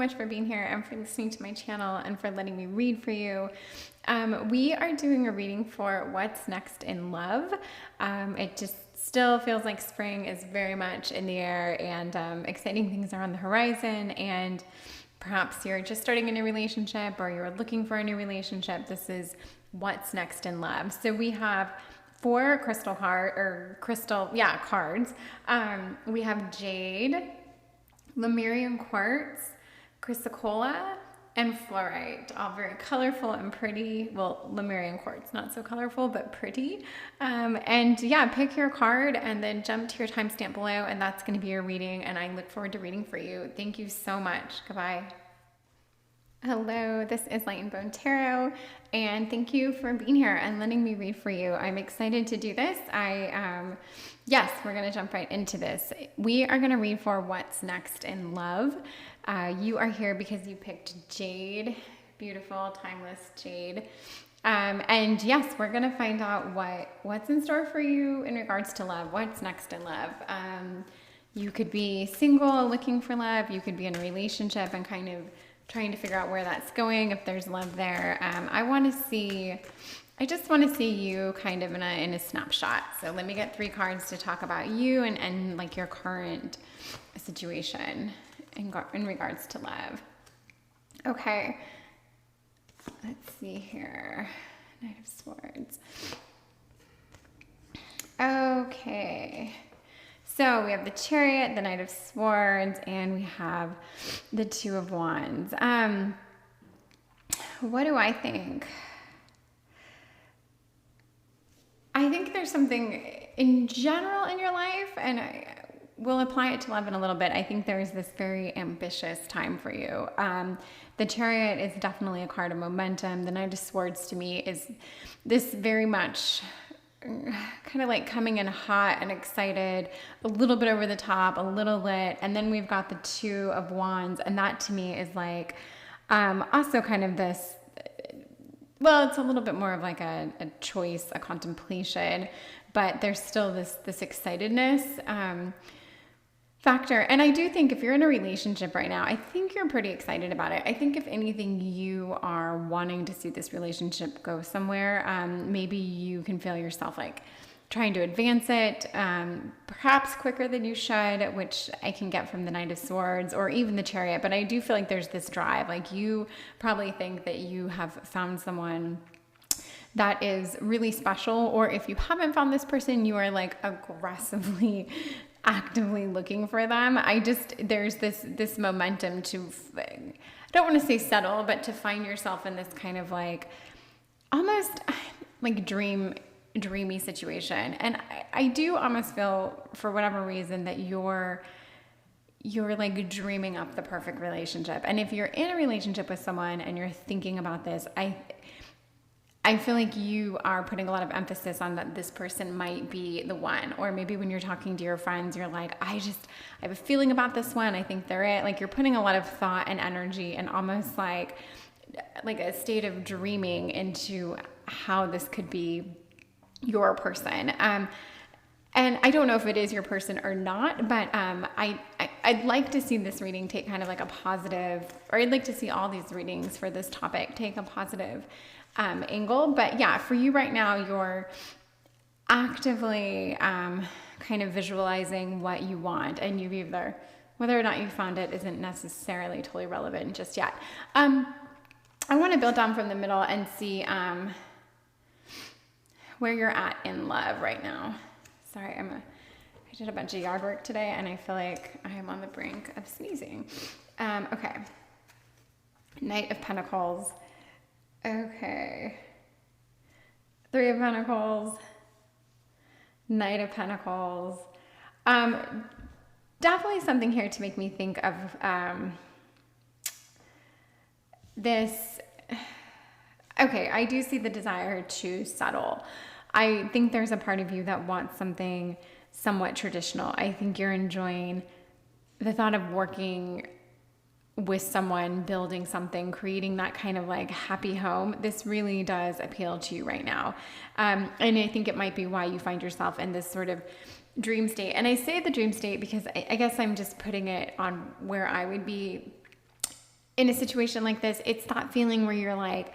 much for being here and for listening to my channel and for letting me read for you. We are doing a reading for what's next in love. It just still feels like spring is very much in the air, and exciting things are on the horizon, and perhaps you're just starting a new relationship or you're looking for a new relationship. This is what's next in love. So we have 4 cards. We have jade, Lemurian quartz, chrysocolla, and fluorite, all very colorful and pretty. Well, Lemurian quartz, not so colorful, but pretty. And yeah, pick your card and then jump to your timestamp below, and that's going to be your reading, and I look forward to reading for you. Thank you so much. Goodbye. Hello, this is Light and Bone Tarot, and thank you for being here and letting me read for you. I'm excited to do this. Yes, we're going to jump right into this. We are going to read for what's next in love. You are here because you picked jade, beautiful, timeless jade. And yes, we're going to find out what's in store for you in regards to love, what's next in love. You could be single, looking for love. You could be in a relationship and kind of trying to figure out where that's going, if there's love there. I just want to see you kind of in a snapshot. So let me get 3 cards to talk about you and like your current situation in regards to love. Okay, let's see here. Knight of Swords. Okay. So we have the Chariot, the Knight of Swords, and we have the Two of Wands. What do I think? I think there's something in general in your life, and I will apply it to love in a little bit. I think there's this very ambitious time for you. The Chariot is definitely a card of momentum. The Knight of Swords to me is this very much kind of like coming in hot and excited, a little bit over the top, a little lit. And then we've got the Two of Wands, and that to me is like also kind of this, well, it's a little bit more of like a choice, a contemplation, but there's still this excitedness factor. And I do think if you're in a relationship right now, I think you're pretty excited about it. I think if anything, you are wanting to see this relationship go somewhere. Maybe you can feel yourself like trying to advance it, perhaps quicker than you should, which I can get from the Knight of Swords or even the Chariot. But I do feel like there's this drive. Like you probably think that you have found someone that is really special, or if you haven't found this person, you are like aggressively actively looking for them. There's this momentum to, I don't want to say settle, but to find yourself in this kind of like almost like dreamy situation. And I do almost feel, for whatever reason, that you're like dreaming up the perfect relationship. And if you're in a relationship with someone and you're thinking about this, I feel like you are putting a lot of emphasis on that this person might be the one. Or maybe when you're talking to your friends, you're like, I have a feeling about this one. I think they're it. Like you're putting a lot of thought and energy and almost like a state of dreaming into how this could be your person. And I don't know if it is your person or not, but I'd like to see this reading take kind of like a positive, or I'd like to see all these readings for this topic take a positive angle. But yeah, for you right now, you're actively kind of visualizing what you want, and you've either, whether or not you found it isn't necessarily totally relevant just yet. I want to build down from the middle and see where you're at in love right now. Sorry, I did a bunch of yard work today, and I feel like I am on the brink of sneezing. Okay. Knight of Pentacles. Okay. 3 of Pentacles. Knight of Pentacles. Definitely something here to make me think of this. Okay, I do see the desire to settle. I think there's a part of you that wants something somewhat traditional. I think you're enjoying the thought of working with someone, building something, creating that kind of like happy home. This really does appeal to you right now. And I think it might be why you find yourself in this sort of dream state. And I say the dream state because I guess I'm just putting it on where I would be in a situation like this, it's that feeling where you're like,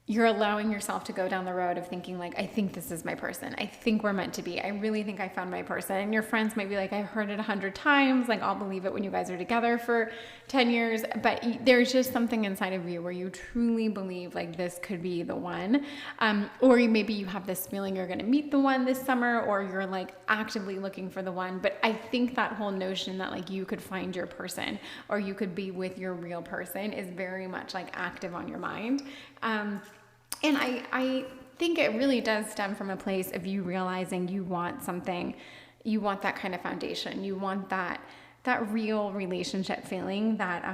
you're allowing yourself to go down the road of thinking like, I think this is my person. I think we're meant to be. I really think I found my person. And your friends might be like, I've heard it 100 times. Like, I'll believe it when you guys are together for 10 years. But there's just something inside of you where you truly believe like this could be the one. Or maybe you have this feeling you're going to meet the one this summer, or you're like actively looking for the one. But I think that whole notion that like you could find your person or you could be with your real person is very much like active on your mind. And I think it really does stem from a place of you realizing you want something, you want that kind of foundation, you want that real relationship feeling that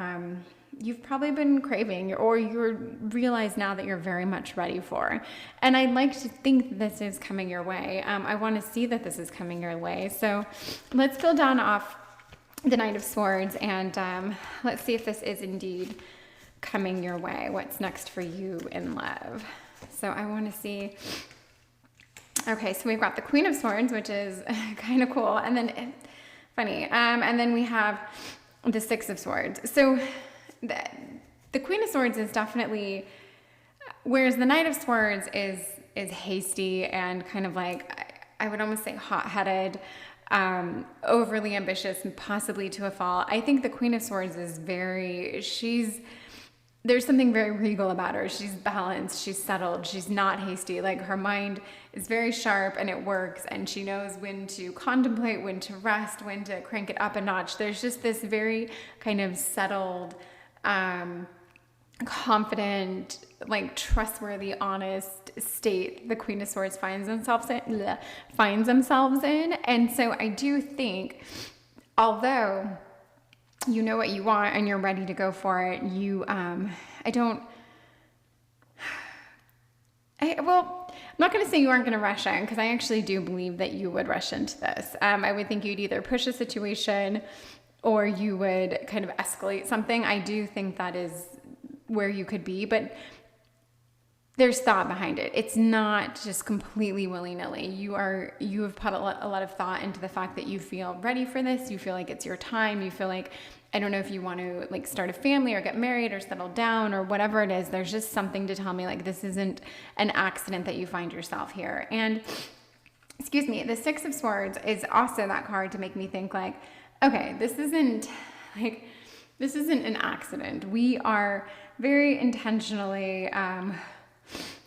you've probably been craving, or you realize now that you're very much ready for. And I'd like to think this is coming your way. I want to see that this is coming your way. So let's go down off the Knight of Swords, and let's see if this is indeed coming your way. What's next for you in love? So I want to see. Okay, so we've got the Queen of Swords, which is kind of cool, and then funny. And then we have the Six of Swords. So the Queen of Swords is definitely, whereas the Knight of Swords is hasty and kind of like, I would almost say hot-headed, overly ambitious, and possibly to a fault. I think the Queen of Swords is there's something very regal about her. She's balanced, she's settled, she's not hasty. Like, her mind is very sharp and it works, and she knows when to contemplate, when to rest, when to crank it up a notch. There's just this very kind of settled, confident, like trustworthy, honest state the Queen of Swords finds themselves in. And so I do think, although you know what you want and you're ready to go for it, I'm not going to say you aren't going to rush in, because I actually do believe that you would rush into this. I would think you'd either push a situation or you would kind of escalate something. I do think that is where you could be, but there's thought behind it. It's not just completely willy-nilly. You have put a lot of thought into the fact that you feel ready for this. You feel like it's your time. You feel like, I don't know if you want to like start a family or get married or settle down or whatever it is. There's just something to tell me like this isn't an accident that you find yourself here. And excuse me, the Six of Swords is also that card to make me think like, okay, this isn't an accident. We are very intentionally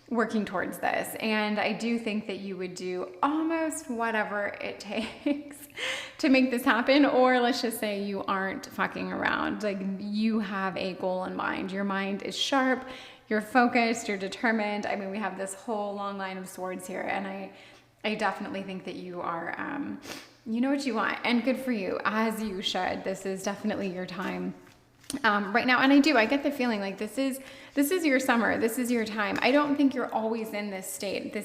working towards this. And I do think that you would do almost whatever it takes to make this happen. Or let's just say you aren't fucking around. Like, you have a goal in mind. Your mind is sharp, you're focused, you're determined. I mean, we have this whole long line of swords here. And I definitely think that you are, you know what you want, and good for you, as you should. This is definitely your time. Right now. And I get the feeling like this is your summer. This is your time. I don't think you're always in this state.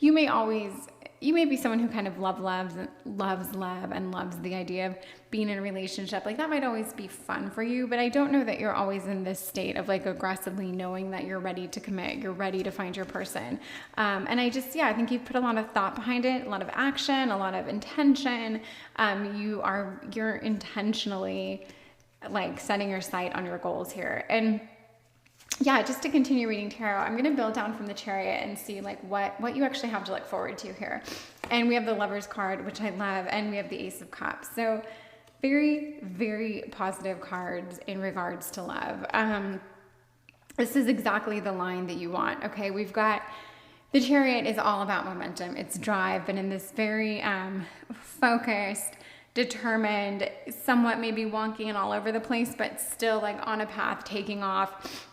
You may be someone who kind of loves love and loves the idea of being in a relationship. Like, that might always be fun for you, but I don't know that you're always in this state of like aggressively knowing that you're ready to commit, you're ready to find your person. And I think you've put a lot of thought behind it, a lot of action, a lot of intention. You're intentionally like setting your sight on your goals here. And yeah, just to continue reading tarot, I'm going to build down from the Chariot and see like what you actually have to look forward to here. And we have the Lover's card, which I love, and we have the Ace of Cups. So very, very positive cards in regards to love. This is exactly the line that you want. Okay, we've got the Chariot is all about momentum. It's drive, but in this very focused, determined, somewhat maybe wonky and all over the place, but still like on a path, taking off.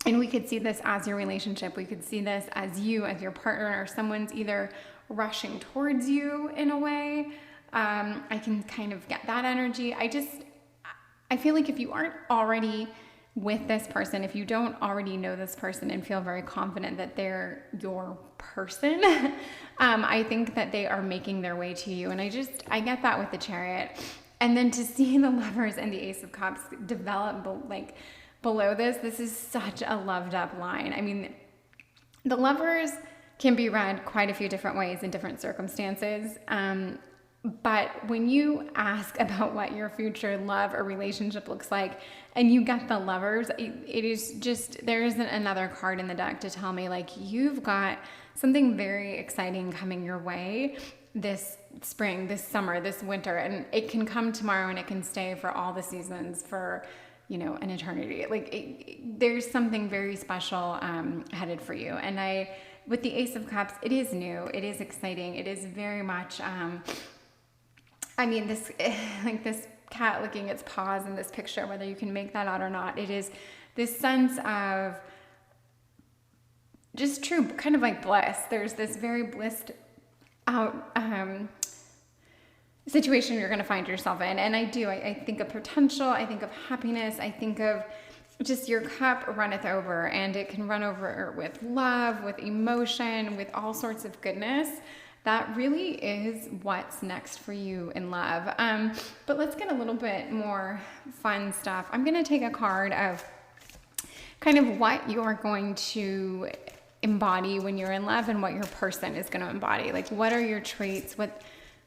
And we could see this as your relationship. We could see this as you, as your partner, or someone's either rushing towards you in a way. I can kind of get that energy. I feel like if you aren't already with this person, if you don't already know this person and feel very confident that they're your person, I think that they are making their way to you. And I get that with the Chariot. And then to see the Lovers and the Ace of Cups develop below this is such a loved up line. I mean, the Lovers can be read quite a few different ways in different circumstances. But when you ask about what your future love or relationship looks like, and you get the Lovers, it is just, there isn't another card in the deck to tell me like you've got something very exciting coming your way this spring, this summer, this winter, and it can come tomorrow and it can stay for all the seasons for, you know, an eternity. Like there's something very special headed for you. And with the Ace of Cups, it is new, it is exciting, it is very much, I mean, this, like this cat licking its paws in this picture, whether you can make that out or not, it is this sense of just true kind of like bliss. There's this very blissed out situation you're going to find yourself in. And I think of potential, I think of happiness, I think of just your cup runneth over, and it can run over with love, with emotion, with all sorts of goodness. That really is what's next for you in love. But let's get a little bit more fun stuff. I'm going to take a card of kind of what you're going to embody when you're in love and what your person is going to embody. Like, what are your traits? What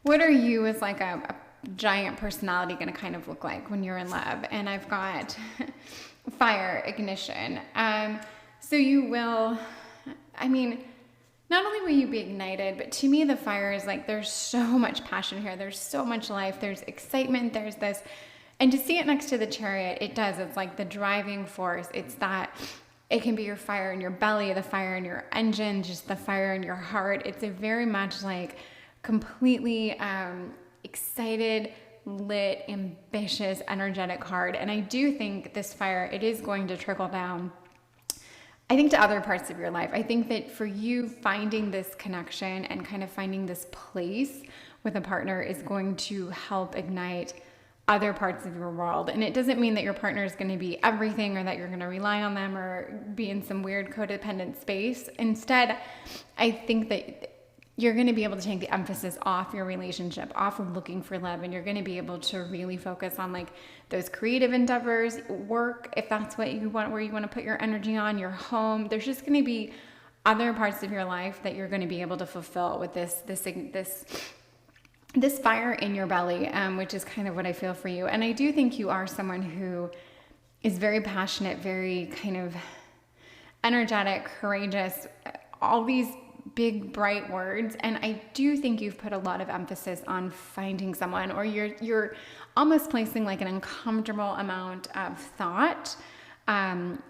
are you as like a giant personality going to kind of look like when you're in love? And I've got fire, ignition. So you will, I mean, not only will you be ignited, but to me, the fire is like, there's so much passion here. There's so much life. There's excitement. There's this, and to see it next to the Chariot, it does. It's like the driving force. It's that, it can be your fire in your belly, the fire in your engine, just the fire in your heart. It's a very much like completely excited, lit, ambitious, energetic card. And I do think this fire, it is going to trickle down, I think, to other parts of your life. I think that for you, finding this connection and kind of finding this place with a partner is going to help ignite other parts of your world. And it doesn't mean that your partner is going to be everything or that you're going to rely on them or be in some weird codependent space. Instead, I think that you're going to be able to take the emphasis off your relationship, off of looking for love, and you're going to be able to really focus on like those creative endeavors, work, if that's what you want, where you want to put your energy on, your home. There's just going to be other parts of your life that you're going to be able to fulfill with this fire in your belly, which is kind of what I feel for you. And I do think you are someone who is very passionate, very kind of energetic, courageous, all these big, bright words. And I do think you've put a lot of emphasis on finding someone, or you're almost placing like an uncomfortable amount of thought on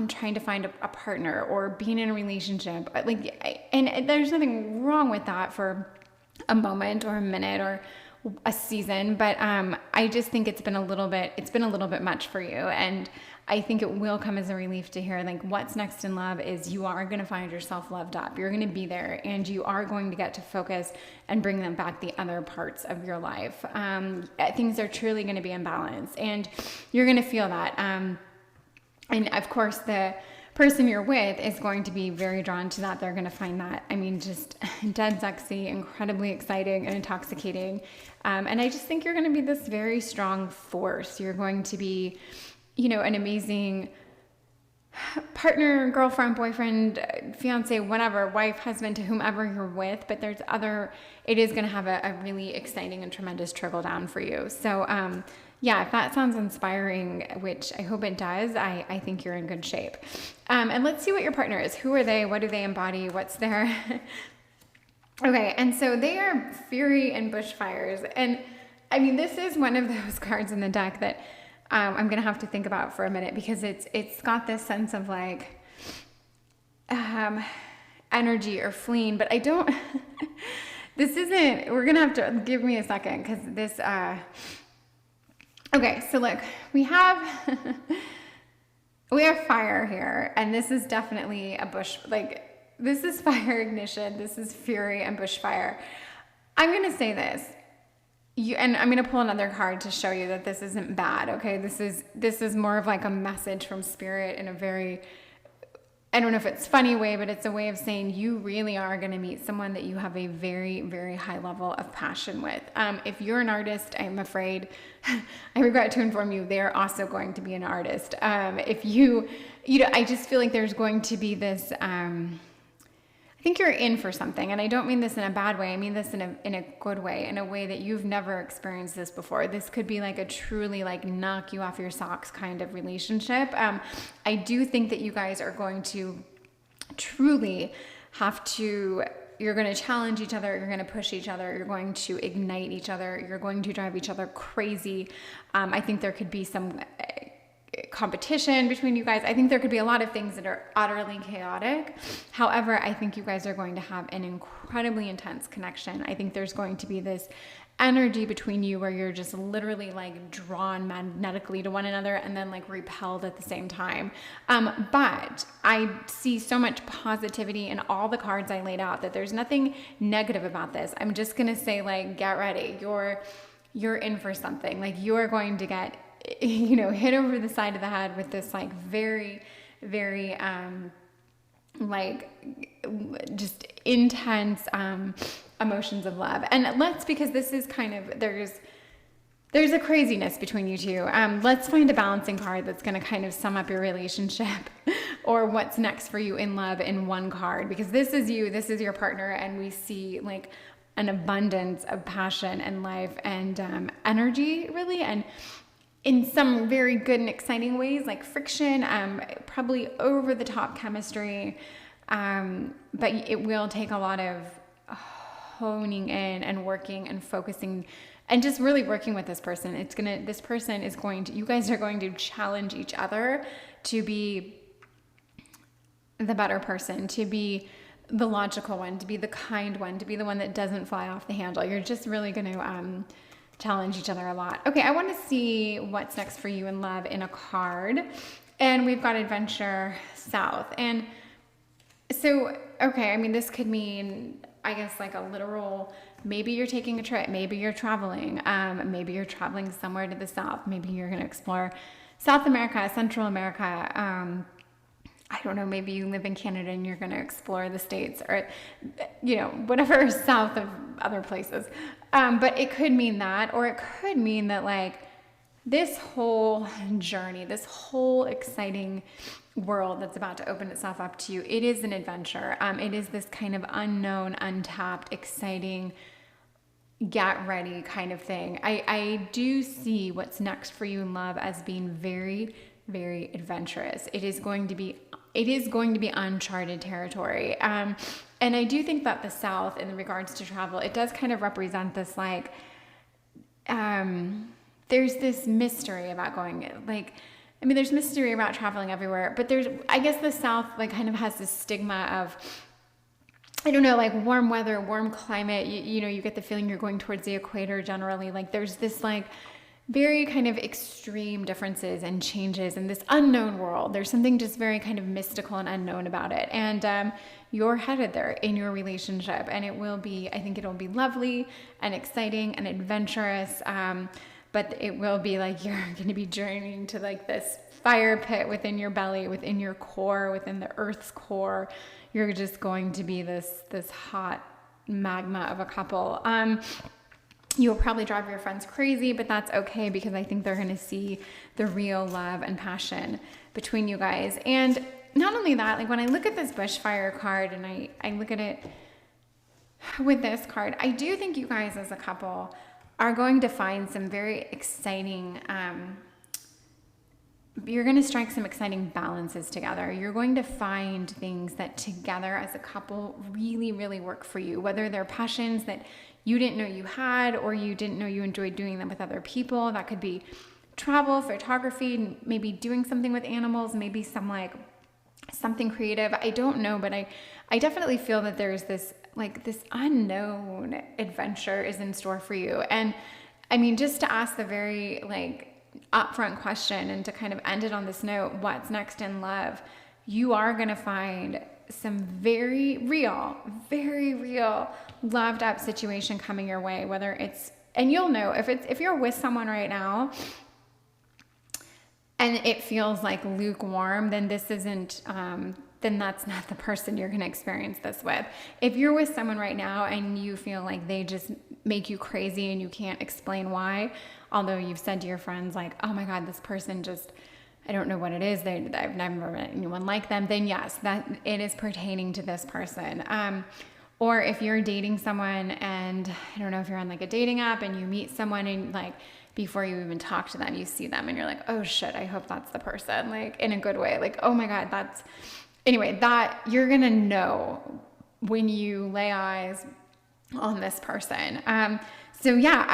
trying to find a partner or being in a relationship. And there's nothing wrong with that for a moment or a minute or a season, but I just think it's been a little bit much for you. And I think it will come as a relief to hear like what's next in love is you are going to find yourself loved up. You're going to be there, and you are going to get to focus and bring them back the other parts of your life. Things are truly going to be in balance, and you're going to feel that. And of course, the person you're with is going to be very drawn to that. They're going to find that, I mean, just dead sexy, incredibly exciting and intoxicating. And I just think you're going to be this very strong force. You're going to be, you know, an amazing partner, girlfriend, boyfriend, fiance, whatever, wife, husband, to whomever you're with. But it is going to have a really exciting and tremendous trickle down for you. So, yeah, if that sounds inspiring, which I hope it does, I think you're in good shape. And let's see what your partner is. Who are they? What do they embody? What's their... Okay, and so they are fury and bushfires. And I mean, this is one of those cards in the deck that I'm going to have to think about for a minute, because it's got this sense of like energy or fleeing, but I don't... This isn't... We're going to have to... Give me a second, because this... Okay, so look, we have fire here, and this is definitely a bush, like, this is fire ignition, this is fury and bushfire. I'm going to say this, and I'm going to pull another card to show you that this isn't bad, okay? This is more of like a message from spirit in a very, I don't know if it's funny way, but it's a way of saying you really are going to meet someone that you have a very, very high level of passion with. If you're an artist, I'm afraid, I regret to inform you, they're also going to be an artist. If you know, I just feel like there's going to be this, think you're in for something. And I don't mean this in a bad way. I mean this in a good way, in a way that you've never experienced this before. This could be like a truly like knock you off your socks kind of relationship. I do think that you guys are going to truly have to, you're going to challenge each other. You're going to push each other. You're going to ignite each other. You're going to drive each other crazy. I think there could be some competition between you guys. I think there could be a lot of things that are utterly chaotic. However, I think you guys are going to have an incredibly intense connection. I think there's going to be this energy between you where you're just literally like drawn magnetically to one another and then like repelled at the same time. But I see so much positivity in all the cards I laid out that there's nothing negative about this. I'm just going to say like, get ready. You're in for something. Like you are going to get, you know, hit over the side of the head with this like very, very, like just intense, emotions of love. And because this is kind of, there's a craziness between you two. Let's find a balancing card that's going to kind of sum up your relationship or what's next for you in love in one card, because this is you, this is your partner. And we see like an abundance of passion and life and, energy really. And in some very good and exciting ways, like friction, probably over the top chemistry. But it will take a lot of honing in and working and focusing and just really working with this person. This person is going to, you guys are going to challenge each other to be the better person, to be the logical one, to be the kind one, to be the one that doesn't fly off the handle. You're just really going to, challenge each other a lot. Okay, I want to see what's next for you in love in a card. And we've got Adventure South. And so, okay, I mean, this could mean, I guess, like a literal, maybe you're taking a trip, maybe you're traveling, maybe you're traveling somewhere to the south, maybe you're going to explore South America, Central America, I don't know, maybe you live in Canada and you're going to explore the States or, you know, whatever south of other places. But it could mean that, or it could mean that like this whole journey, this whole exciting world that's about to open itself up to you, it is an adventure. It is this kind of unknown, untapped, exciting, get ready kind of thing. I do see what's next for you in love as being very, very adventurous. It is going to be uncharted territory. And I do think that the South, in regards to travel, it does kind of represent this like, there's this mystery about going, like, I mean, there's mystery about traveling everywhere, but I guess the South like kind of has this stigma of, I don't know, like warm weather, warm climate. You know, you get the feeling you're going towards the equator generally. Like there's this like very kind of extreme differences and changes in this unknown world. There's something just very kind of mystical and unknown about it. And you're headed there in your relationship. And I think it'll be lovely and exciting and adventurous. But it will be like you're going to be journeying to like this fire pit within your belly, within your core, within the earth's core. You're just going to be this hot magma of a couple. You'll probably drive your friends crazy, but that's okay because I think they're going to see the real love and passion between you guys. And not only that, like when I look at this bushfire card and I look at it with this card, I do think you guys as a couple are going to find some very exciting, you're going to strike some exciting balances together. You're going to find things that together as a couple really, really work for you, whether they're passions that you didn't know you had or you didn't know you enjoyed doing them with other people. That could be travel, photography, maybe doing something with animals, maybe something creative. I don't know, but I definitely feel that there's this unknown adventure is in store for you. And I mean, just to ask the very upfront question and to kind of end it on this note, what's next in love? You are going to find some very real loved up situation coming your way, and you'll know if you're with someone right now and it feels like lukewarm, then this isn't, then that's not the person you're going to experience this with. If you're with someone right now and you feel like they just make you crazy and you can't explain why, although you've said to your friends like, oh my God, this person just I don't know what it is, I've never met anyone like them, then yes, that it is pertaining to this person. Or if you're dating someone and I don't know if you're on like a dating app and you meet someone and like before you even talk to them, you see them and you're like, oh shit, I hope that's the person, like in a good way. Like, oh my God, anyway, that you're going to know when you lay eyes on this person. So yeah,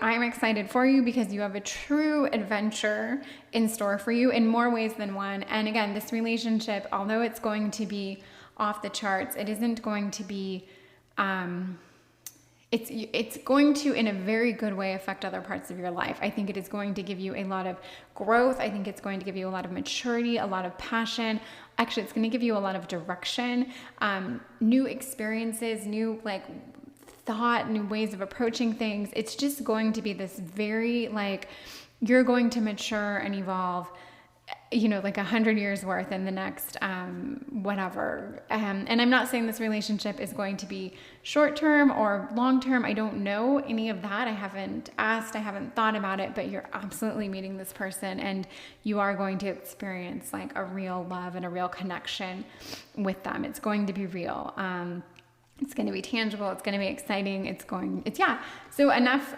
I'm excited for you because you have a true adventure in store for you in more ways than one. And again, this relationship, although it's going to be off the charts, it isn't going to be, it's going to, in a very good way, affect other parts of your life. I think it is going to give you a lot of growth. I think it's going to give you a lot of maturity, a lot of passion. Actually, it's going to give you a lot of direction, new experiences, new like thought, new ways of approaching things. It's just going to be this very like, you're going to mature and evolve, you know, like 100 years worth in the next, whatever. And I'm not saying this relationship is going to be short-term or long-term. I don't know any of that. I haven't asked, I haven't thought about it, but you're absolutely meeting this person and you are going to experience like a real love and a real connection with them. It's going to be real. It's going to be tangible. It's going to be exciting. Yeah. So enough,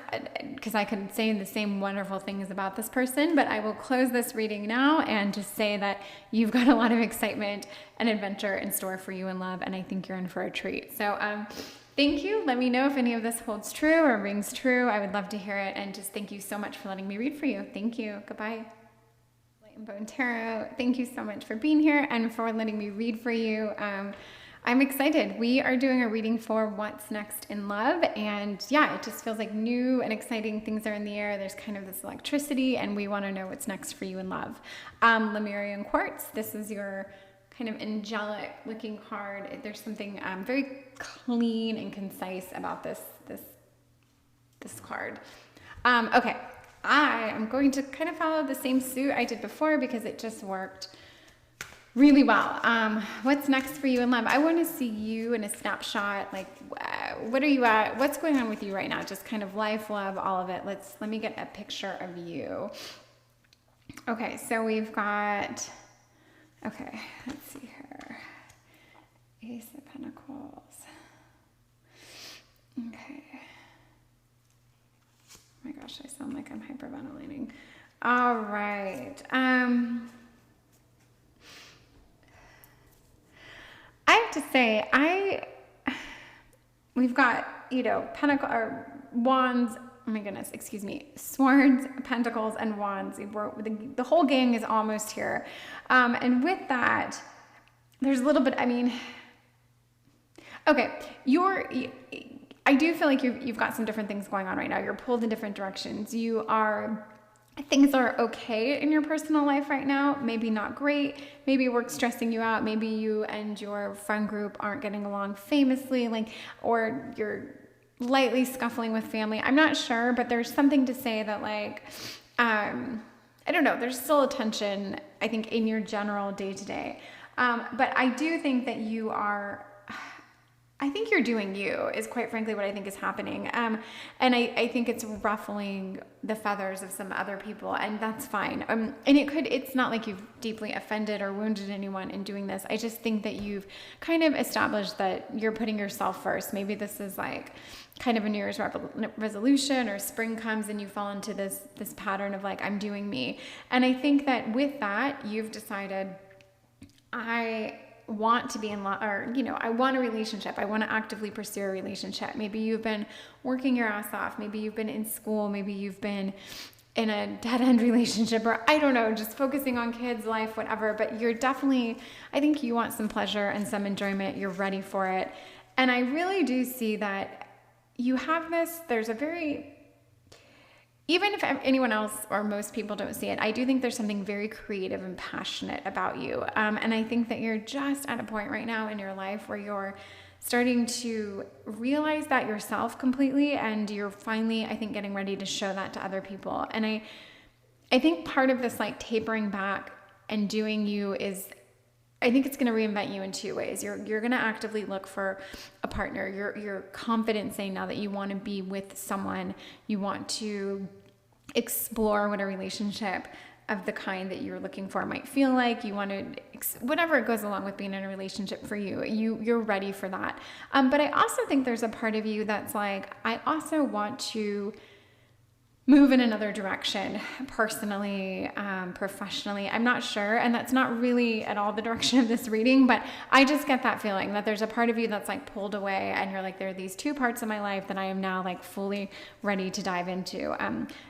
because I could say the same wonderful things about this person, but I will close this reading now and just say that you've got a lot of excitement and adventure in store for you in love. And I think you're in for a treat. So, thank you. Let me know if any of this holds true or rings true. I would love to hear it. And just thank you so much for letting me read for you. Thank you. Goodbye. Light and Bone Tarot. Thank you so much for being here and for letting me read for you. I'm excited. We are doing a reading for what's next in love. And yeah, it just feels like new and exciting things are in the air. There's kind of this electricity and we want to know what's next for you in love. Lemurian Quartz, this is your kind of angelic looking card. There's something very clean and concise about this card. Okay, I am going to kind of follow the same suit I did before because it just worked really well. What's next for you in love? I want to see you in a snapshot. Like, what are you at? What's going on with you right now? Just kind of life, love, all of it. Let me get a picture of you. Okay, so we've got, okay, let's see here. Ace of Pentacles. Okay. Oh my gosh, I sound like I'm hyperventilating. All right. I have to say, we've got, you know, wands, oh my goodness, excuse me, swords, pentacles, and wands. The whole gang is almost here. And with that, there's a little bit, I mean, okay, I do feel like you've got some different things going on right now. You're pulled in different directions. Things are okay in your personal life right now. Maybe not great. Maybe work's stressing you out. Maybe you and your friend group aren't getting along famously, or you're lightly scuffling with family. I'm not sure, but there's something to say that I don't know, there's still a tension, I think, in your general day-to-day. But I do think that I think you're doing you is quite frankly what I think is happening. And I think it's ruffling the feathers of some other people, and that's fine. And it's not like you've deeply offended or wounded anyone in doing this. I just think that you've kind of established that you're putting yourself first. Maybe this is like kind of a New Year's resolution, or spring comes and you fall into this pattern of like, I'm doing me. And I think that with that, you've decided, I want to be in love, or, you know, I want a relationship. I want to actively pursue a relationship. Maybe you've been working your ass off. Maybe you've been in school. Maybe you've been in a dead-end relationship, or I don't know, just focusing on kids, life, whatever. But you're definitely, I think you want some pleasure and some enjoyment. You're ready for it. And I really do see that you have this, even if anyone else or most people don't see it, I do think there's something very creative and passionate about you. And I think that you're just at a point right now in your life where you're starting to realize that yourself completely, and you're finally, I think, getting ready to show that to other people. And I think part of this like tapering back and doing you is, I think it's going to reinvent you in two ways. You're going to actively look for a partner. You're confident saying now that you want to be with someone. You want to explore what a relationship of the kind that you're looking for might feel like. You want to, whatever goes along with being in a relationship for you, you're ready for that. But I also think there's a part of you that's like, I also want to move in another direction, personally, professionally. I'm not sure. And that's not really at all the direction of this reading, but I just get that feeling that there's a part of you that's like pulled away and you're like, there are these two parts of my life that I am now like fully ready to dive into.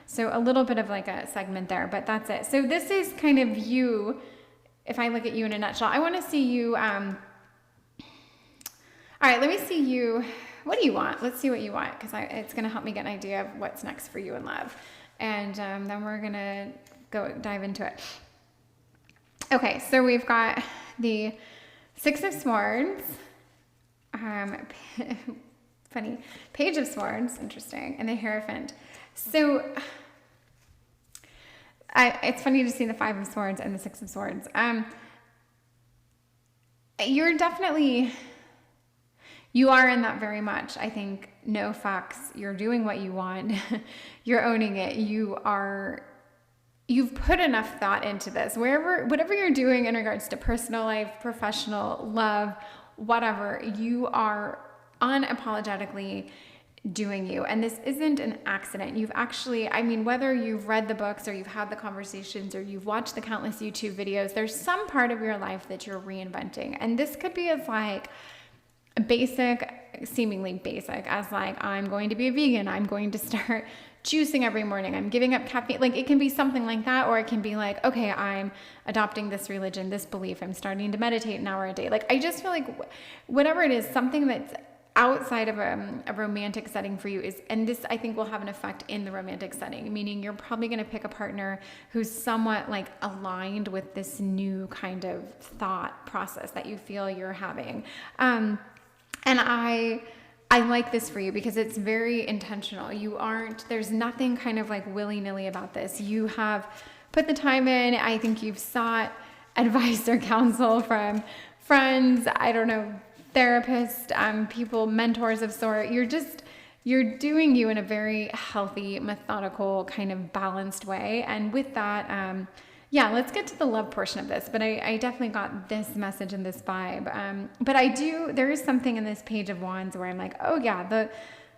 So a little bit of like a segment there, but that's it. So this is kind of you. If I look at you in a nutshell, I want to see you. All right, let me see you. What do you want? Let's see what you want, because it's going to help me get an idea of what's next for you in love. And then we're going to go dive into it. Okay, so we've got the Six of Swords. Funny. Page of Swords, interesting. And the Hierophant. So it's funny to see the Five of Swords and the Six of Swords. You're definitely... You are in that very much. I think no fucks. You're doing what you want. You're owning it. You've put enough thought into this. Whatever you're doing in regards to personal life, professional, love, whatever, you are unapologetically doing you. And this isn't an accident. You've actually, I mean, whether you've read the books or you've had the conversations or you've watched the countless YouTube videos, there's some part of your life that you're reinventing. And this could be as like basic, seemingly basic, as like, I'm going to be a vegan, I'm going to start juicing every morning, I'm giving up caffeine. Like it can be something like that, or it can be like, okay, I'm adopting this religion, this belief, I'm starting to meditate an hour a day. Like I just feel like whatever it is, something that's outside of a romantic setting for you is, and this I think will have an effect in the romantic setting, meaning you're probably going to pick a partner who's somewhat like aligned with this new kind of thought process that you feel you're having. And I like this for you because it's very intentional. There's nothing kind of like willy-nilly about this. You have put the time in. I think you've sought advice or counsel from friends, I don't know, therapists, people, mentors of sort. You're doing you in a very healthy, methodical, kind of balanced way. And with that, yeah, let's get to the love portion of this, but I definitely got this message and this vibe. But there is something in this Page of Wands where I'm like, oh yeah,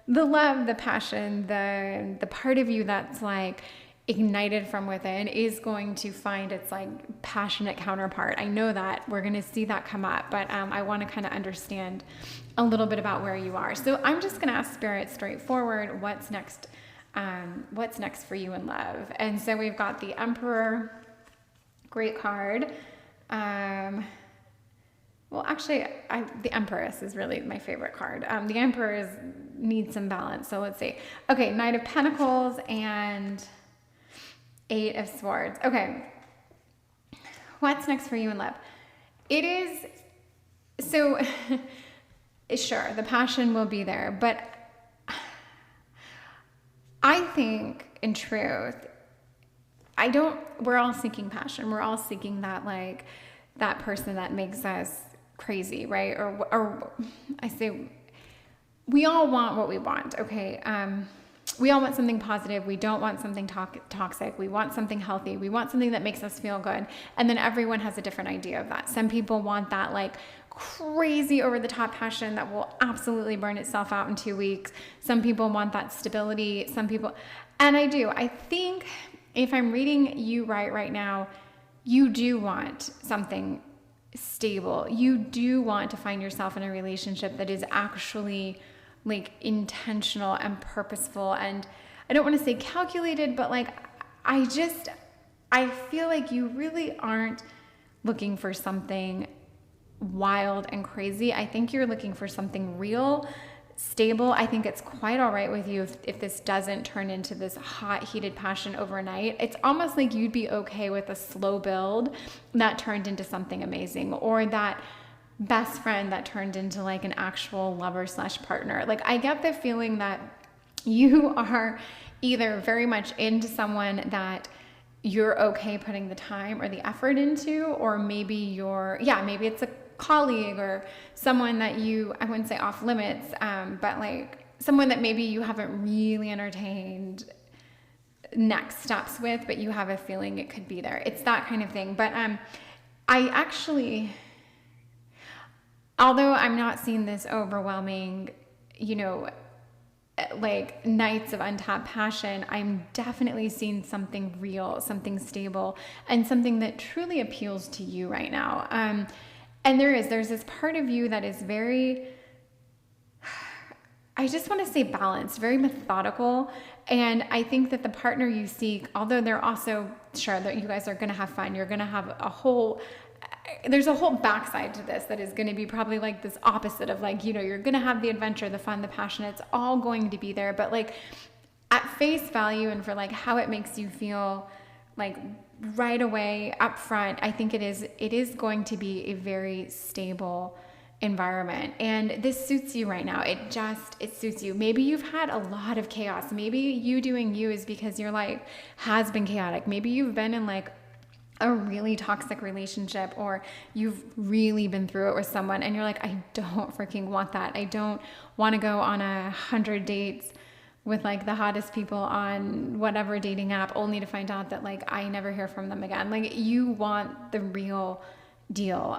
the love, the passion, the part of you that's like ignited from within is going to find its like passionate counterpart. I know that we're going to see that come up, but I want to kind of understand a little bit about where you are. So I'm just going to ask Spirit straightforward, what's next for you in love? And so we've got the Emperor. Great card. Well, actually, the Empress is really my favorite card. The Emperor needs some balance, so let's see. Okay, Knight of Pentacles and Eight of Swords. Okay, what's next for you in love? It is, so, sure, the passion will be there, but I think, in truth, we're all seeking passion. We're all seeking that, like, that person that makes us crazy, right? Or I say, we all want what we want, okay? We all want something positive. We don't want something toxic. We want something healthy. We want something that makes us feel good. And then everyone has a different idea of that. Some people want that, like, crazy over the top passion that will absolutely burn itself out in 2 weeks. Some people want that stability. And I think if I'm reading you right now, you do want something stable. You do want to find yourself in a relationship that is actually like intentional and purposeful. And I don't want to say calculated, but like, I feel like you really aren't looking for something wild and crazy. I think you're looking for something real, stable. I think it's quite all right with you if this doesn't turn into this hot, heated passion overnight. It's almost like you'd be okay with a slow build that turned into something amazing, or that best friend that turned into like an actual lover / partner. Like, I get the feeling that you are either very much into someone that you're okay putting the time or the effort into, or maybe maybe it's a colleague or someone that I wouldn't say off limits, but like someone that maybe you haven't really entertained next steps with, but you have a feeling it could be there. It's that kind of thing. But I actually, although I'm not seeing this overwhelming, like nights of untapped passion, I'm definitely seeing something real, something stable, and something that truly appeals to you right now. And there's this part of you that is very, I just want to say balanced, very methodical. And I think that the partner you seek, although they're also sure that you guys are going to have fun, you're going to have there's a whole backside to this that is going to be probably like this opposite of like, you're going to have the adventure, the fun, the passion. It's all going to be there. But like at face value and for like how it makes you feel like right away up front, I think it is going to be a very stable environment. And this suits you right now. It suits you. Maybe you've had a lot of chaos. Maybe you doing you is because your life has been chaotic. Maybe you've been in like a really toxic relationship, or you've really been through it with someone and you're like, I don't freaking want that. I don't want to go on 100 dates with like the hottest people on whatever dating app only to find out that like I never hear from them again. Like you want the real deal.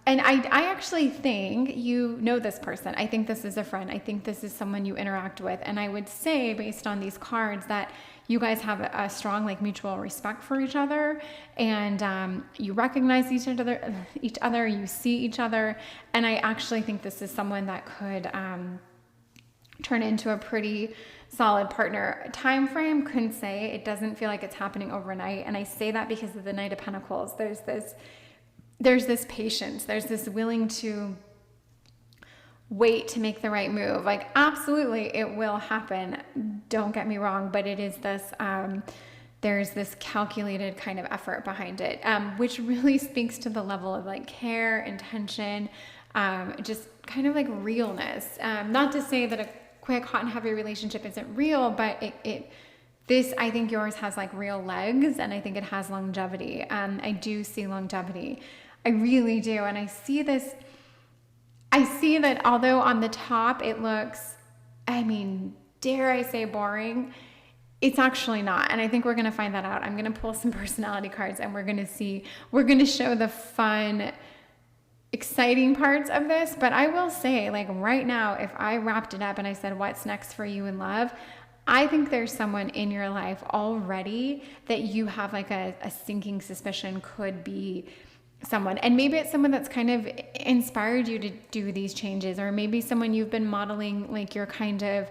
And I actually think you know this person. I think this is a friend. I think this is someone you interact with. And I would say based on these cards that you guys have a strong like mutual respect for each other, and you recognize each other, you see each other. And I actually think this is someone that could turn into a pretty solid partner. Time frame, couldn't say. It doesn't feel like it's happening overnight. And I say that because of the Knight of Pentacles. There's this patience. There's this willing to wait to make the right move. Like absolutely it will happen. Don't get me wrong, but it is this, there's this calculated kind of effort behind it, which really speaks to the level of like care, intention, just kind of like realness. Not to say that a quick, hot and heavy relationship isn't real, but this, I think yours has like real legs, and I think it has longevity. I do see longevity. I really do. And I see that although on the top it looks, dare I say boring, it's actually not. And I think we're going to find that out. I'm going to pull some personality cards and we're going to show the fun, exciting parts of this. But I will say, like right now, if I wrapped it up and I said, what's next for you in love? I think there's someone in your life already that you have like a sinking suspicion could be someone. And maybe it's someone that's kind of inspired you to do these changes, or maybe someone you've been modeling like your kind of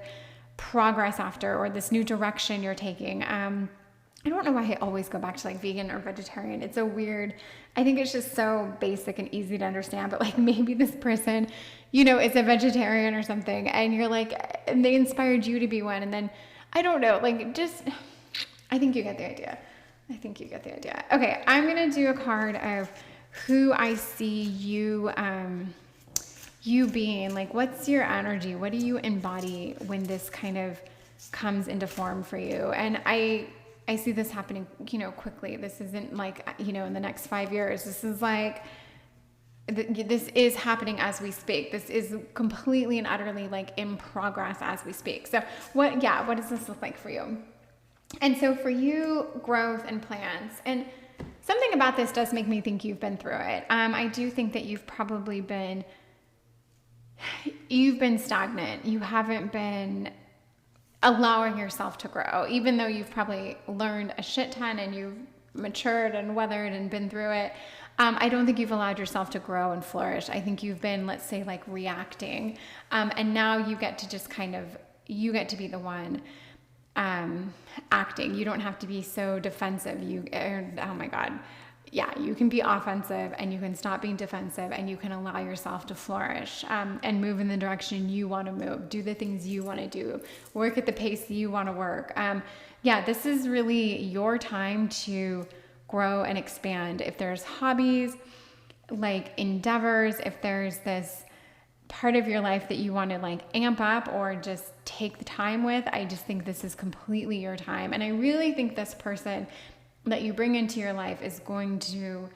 progress after, or this new direction you're taking. I don't know why I always go back to like vegan or vegetarian. It's so weird. I think it's just so basic and easy to understand, but like maybe this person, is a vegetarian or something, and you're like, and they inspired you to be one. And then I don't know, like just, I think you get the idea. Okay. I'm going to do a card of who I see you being. Like, what's your energy? What do you embody when this kind of comes into form for you? And I see this happening, quickly. This isn't like, in the next 5 years. This is like, this is happening as we speak. This is completely and utterly like in progress as we speak. So what does this look like for you? And so for you, growth and plans. And something about this does make me think you've been through it. I do think that you've probably been stagnant. You haven't been allowing yourself to grow, even though you've probably learned a shit ton and you've matured and weathered and been through it. I don't think you've allowed yourself to grow and flourish. I think you've been, let's say, like reacting. And now you get to just you get to be the one acting. You don't have to be so defensive. Oh my God. Yeah, you can be offensive and you can stop being defensive, and you can allow yourself to flourish and move in the direction you want to move, do the things you want to do, work at the pace you want to work. This is really your time to grow and expand. If there's hobbies, like endeavors, if there's this part of your life that you want to like amp up or just take the time with, I just think this is completely your time. And I really think this person that you bring into your life is going to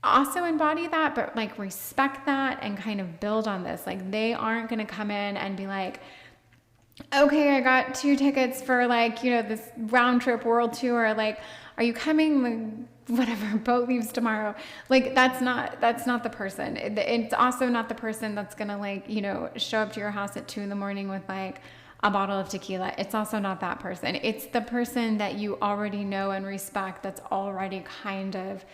also embody that, but like respect that and kind of build on this. Like they aren't going to come in and be like, okay, I got 2 tickets for like, this round trip world tour. Like, are you coming? Like, whatever, boat leaves tomorrow. Like, that's not the person. It's also not the person that's gonna like, show up to your house at 2 a.m. with like a bottle of tequila. It's also not that person. It's the person that you already know and respect, that's already kind of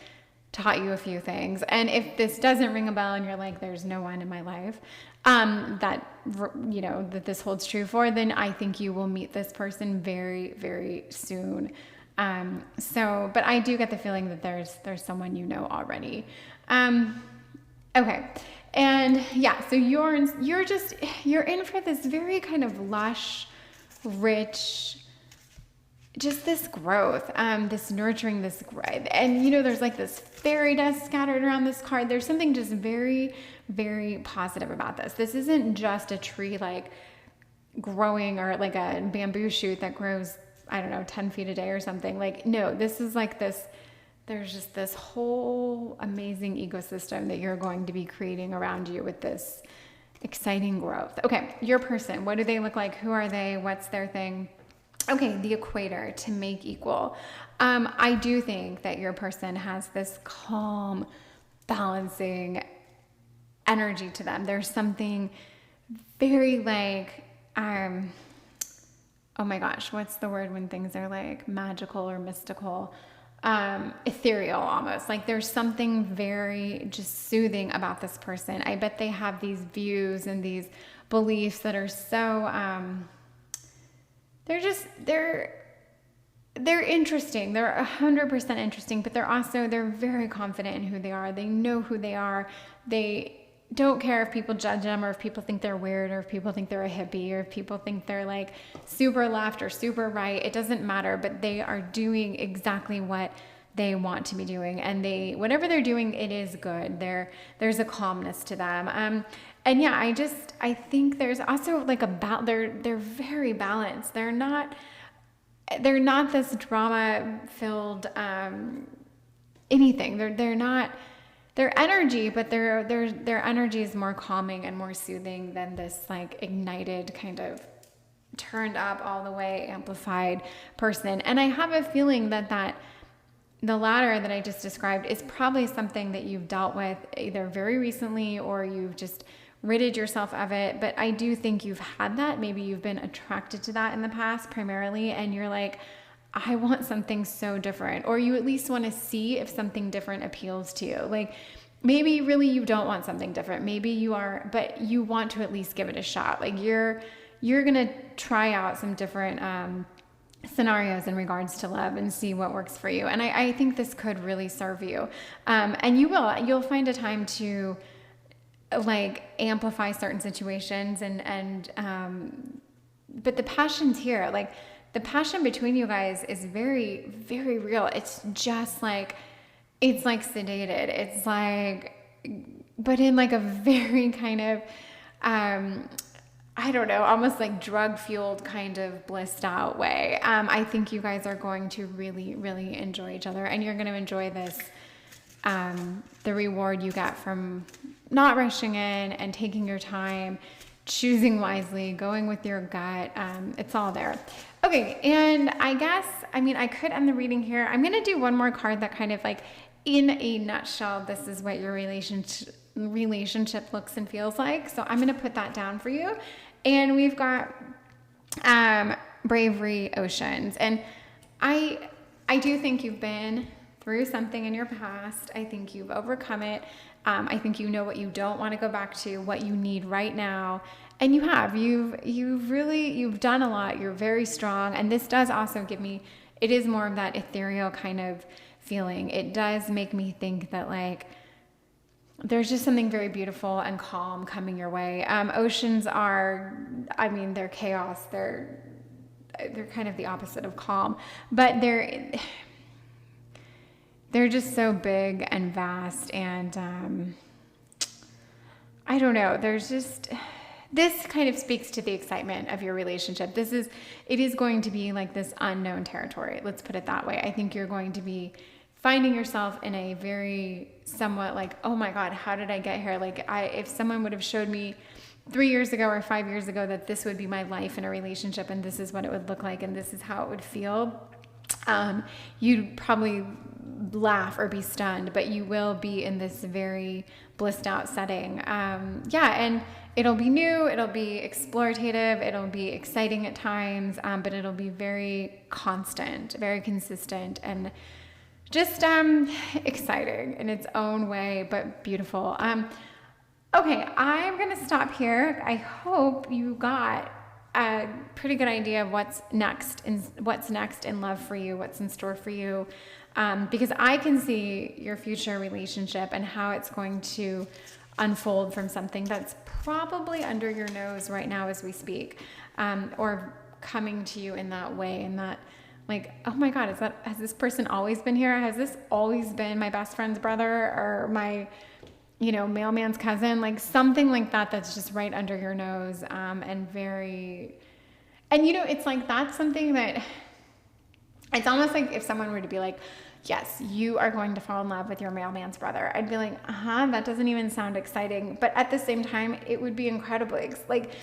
taught you a few things. And if this doesn't ring a bell and you're like, there's no one in my life that this holds true for, then I think you will meet this person very, very soon. But I do get the feeling that there's someone already. Okay. And yeah, so you're in for this very kind of lush, rich, just this growth, this nurturing, this growth. And there's like this fairy dust scattered around this card. There's something just very, very positive about this. This isn't just a tree like growing, or like a bamboo shoot that grows, I don't know, 10 feet a day or something. Like, no, this is like this, there's just this whole amazing ecosystem that you're going to be creating around you with this exciting growth. Okay, your person, what do they look like? Who are they? What's their thing? Okay, the equator, to make equal. I do think that your person has this calm, balancing energy to them. There's something very like, oh my gosh, what's the word when things are like magical or mystical? Ethereal almost. Like there's something very just soothing about this person. I bet they have these views and these beliefs that are so, they're interesting. They're 100% interesting, but they're very confident in who they are. They know who they are. They don't care if people judge them, or if people think they're weird, or if people think they're a hippie, or if people think they're like super left or super right. It doesn't matter, but they are doing exactly what they want to be doing. And whatever they're doing, it is good. There's a calmness to them. And yeah, I think there's also like they're very balanced. They're not this drama filled, anything. They're not, their energy, but their energy is more calming and more soothing than this like ignited, kind of turned up all the way, amplified person. And I have a feeling that the latter that I just described is probably something that you've dealt with either very recently, or you've just ridded yourself of it. But I do think you've had that. Maybe you've been attracted to that in the past primarily, and you're like, I want something so different. Or you at least want to see if something different appeals to you. Like maybe really you don't want something different. Maybe you are, but you want to at least give it a shot. Like you're going to try out some different scenarios in regards to love and see what works for you. And I think this could really serve you. And you'll find a time to like amplify certain situations but the passion's here. Like the passion between you guys is very, very real. It's just like, it's like sedated. It's like, but in like a very kind of, I don't know, almost like drug fueled kind of blissed out way. I think you guys are going to really, really enjoy each other, and you're going to enjoy this, the reward you get from not rushing in and taking your time, choosing wisely, going with your gut. It's all there. Okay. And I could end the reading here. I'm going to do one more card that kind of like, in a nutshell, this is what your relationship looks and feels like. So I'm going to put that down for you. And we've got Bravery Oceans. And I do think you've been through something in your past. I think you've overcome it. I think you know what you don't want to go back to, what you need right now. And you have. You've done a lot. You're very strong. And this does also it is more of that ethereal kind of feeling. It does make me think that like there's just something very beautiful and calm coming your way. Oceans they're chaos. They're kind of the opposite of calm, but they're just so big and vast. And I don't know. This kind of speaks to the excitement of your relationship. It is going to be like this unknown territory. Let's put it that way. I think you're going to be finding yourself in a very somewhat like, oh my God, how did I get here? Like if someone would have showed me 3 years ago or 5 years ago that this would be my life in a relationship and this is what it would look like and this is how it would feel, you'd probably laugh or be stunned, but you will be in this very blissed out setting. And it'll be new, it'll be explorative, it'll be exciting at times, but it'll be very constant, very consistent, and just exciting in its own way, but beautiful. Okay, I'm gonna stop here. I hope you got a pretty good idea of what's next in love for you, what's in store for you, because I can see your future relationship and how it's going to unfold from something that's probably under your nose right now as we speak, or coming to you in that way, in that, like, oh my God, has this person always been here? Has this always been my best friend's brother or my, mailman's cousin? Like something like that that's just right under your nose, and it's like that's something that, it's almost like if someone were to be like, yes, you are going to fall in love with your mailman's brother. I'd be like, that doesn't even sound exciting. But at the same time, it would be incredibly, like,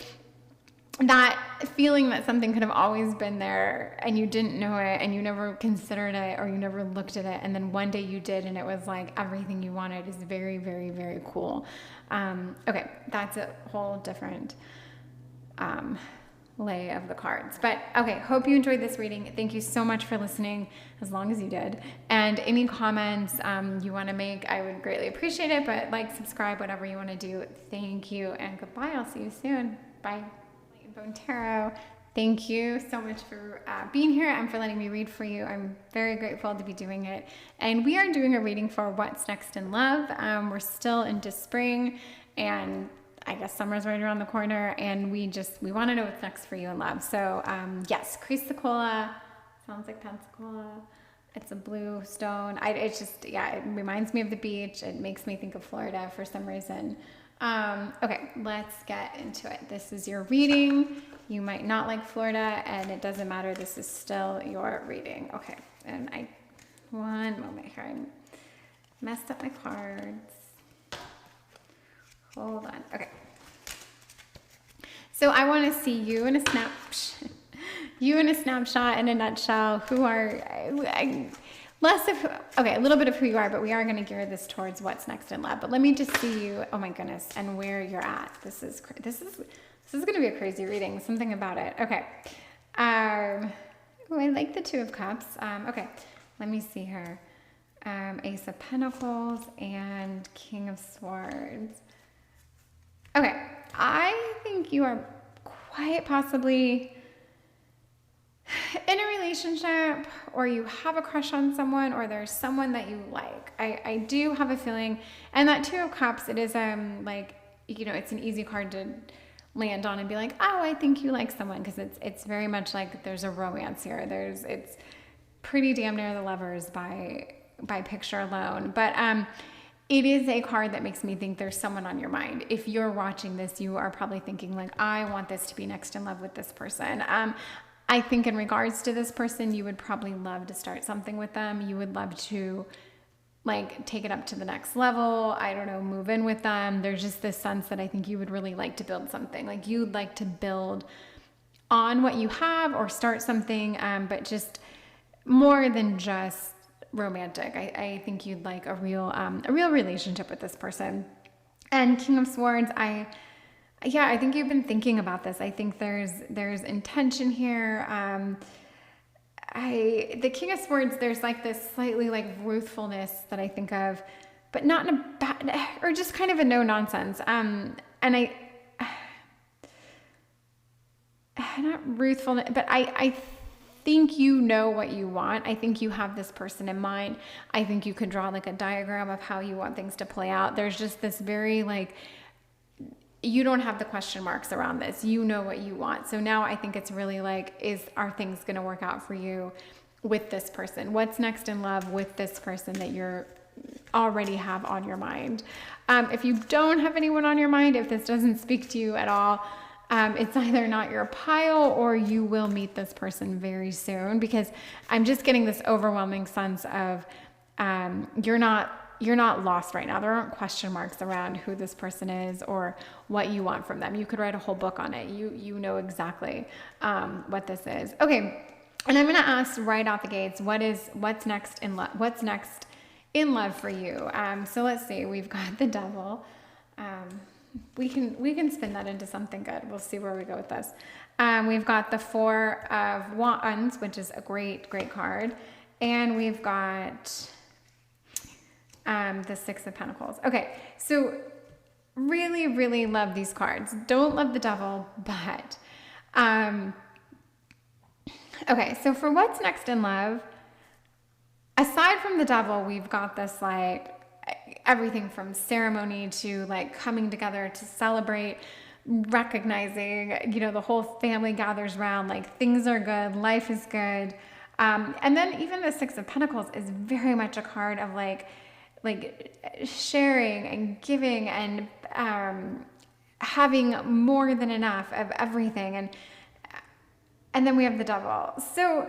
that feeling that something could have always been there and you didn't know it and you never considered it or you never looked at it. And then one day you did and it was like everything you wanted is very, very, very cool. Okay, that's a whole different lay of the cards. But okay, hope you enjoyed this reading. Thank you so much for listening, as long as you did. And any comments you want to make, I would greatly appreciate it. But like, subscribe, whatever you want to do. Thank you and goodbye. I'll see you soon. Bye. Bone Tarot. Thank you so much for being here and for letting me read for you. I'm very grateful to be doing it. And we are doing a reading for what's next in love. We're still into spring, and I guess summer's right around the corner, and we want to know what's next for you in love. So yes, chrysocolla, sounds like Pensacola. It's a blue stone. It reminds me of the beach. It makes me think of Florida for some reason. Okay, let's get into it. This is your reading. You might not like Florida, and it doesn't matter. This is still your reading. Okay, and one moment here. I messed up my cards. Hold on. Okay. So I want to see you in a snapshot. You in a snapshot, in a nutshell. Who are a little bit of who you are, but we are going to gear this towards what's next in love. But let me just see you. Oh my goodness, and where you're at. This is going to be a crazy reading. Something about it. Okay. I like the Two of Cups. Okay, let me see here. Ace of Pentacles and King of Swords. Okay, I think you are quite possibly in a relationship, or you have a crush on someone, or there's someone that you like. I do have a feeling, and that Two of Cups, it is it's an easy card to land on and be like, oh, I think you like someone, because it's very much like there's a romance here. It's pretty damn near the Lovers by picture alone, but it is a card that makes me think there's someone on your mind. If you're watching this, you are probably thinking like, I want this to be next in love with this person. I think in regards to this person, you would probably love to start something with them. You would love to like take it up to the next level. I don't know, move in with them. There's just this sense that I think you would really like to build something. Like you'd like to build on what you have or start something, but just more than just romantic. I think you'd like a real relationship with this person. And King of Swords, I think you've been thinking about this. I think there's intention here. The King of Swords, there's like this slightly like ruthfulness that I think of, but not in a bad, or just kind of a no nonsense. And not ruthfulness, but I think you know what you want. I think you have this person in mind. I think you could draw like a diagram of how you want things to play out. There's just this very like, you don't have the question marks around this. You know what you want. So now I think it's really like, are things going to work out for you with this person? What's next in love with this person that you're already have on your mind? If you don't have anyone on your mind, if this doesn't speak to you at all, it's either not your pile or you will meet this person very soon, because I'm just getting this overwhelming sense of you're not not lost right now. There aren't question marks around who this person is or what you want from them. You could write a whole book on it. You know exactly what this is. Okay, and I'm going to ask right out the gates, what's next in love? What's next in love for you? So let's see. We've got the Devil. We can spin that into something good. We'll see where we go with this. We've got the Four of Wands, which is a great card, and we've got the Six of Pentacles. Okay, so really love these cards. Don't love the Devil, but okay, so for what's next in love, aside from the Devil, we've got this like everything from ceremony to like coming together to celebrate, recognizing, the whole family gathers around, like things are good, life is good. And then even the Six of Pentacles is very much a card of like sharing and giving and having more than enough of everything. And then we have the Devil. So,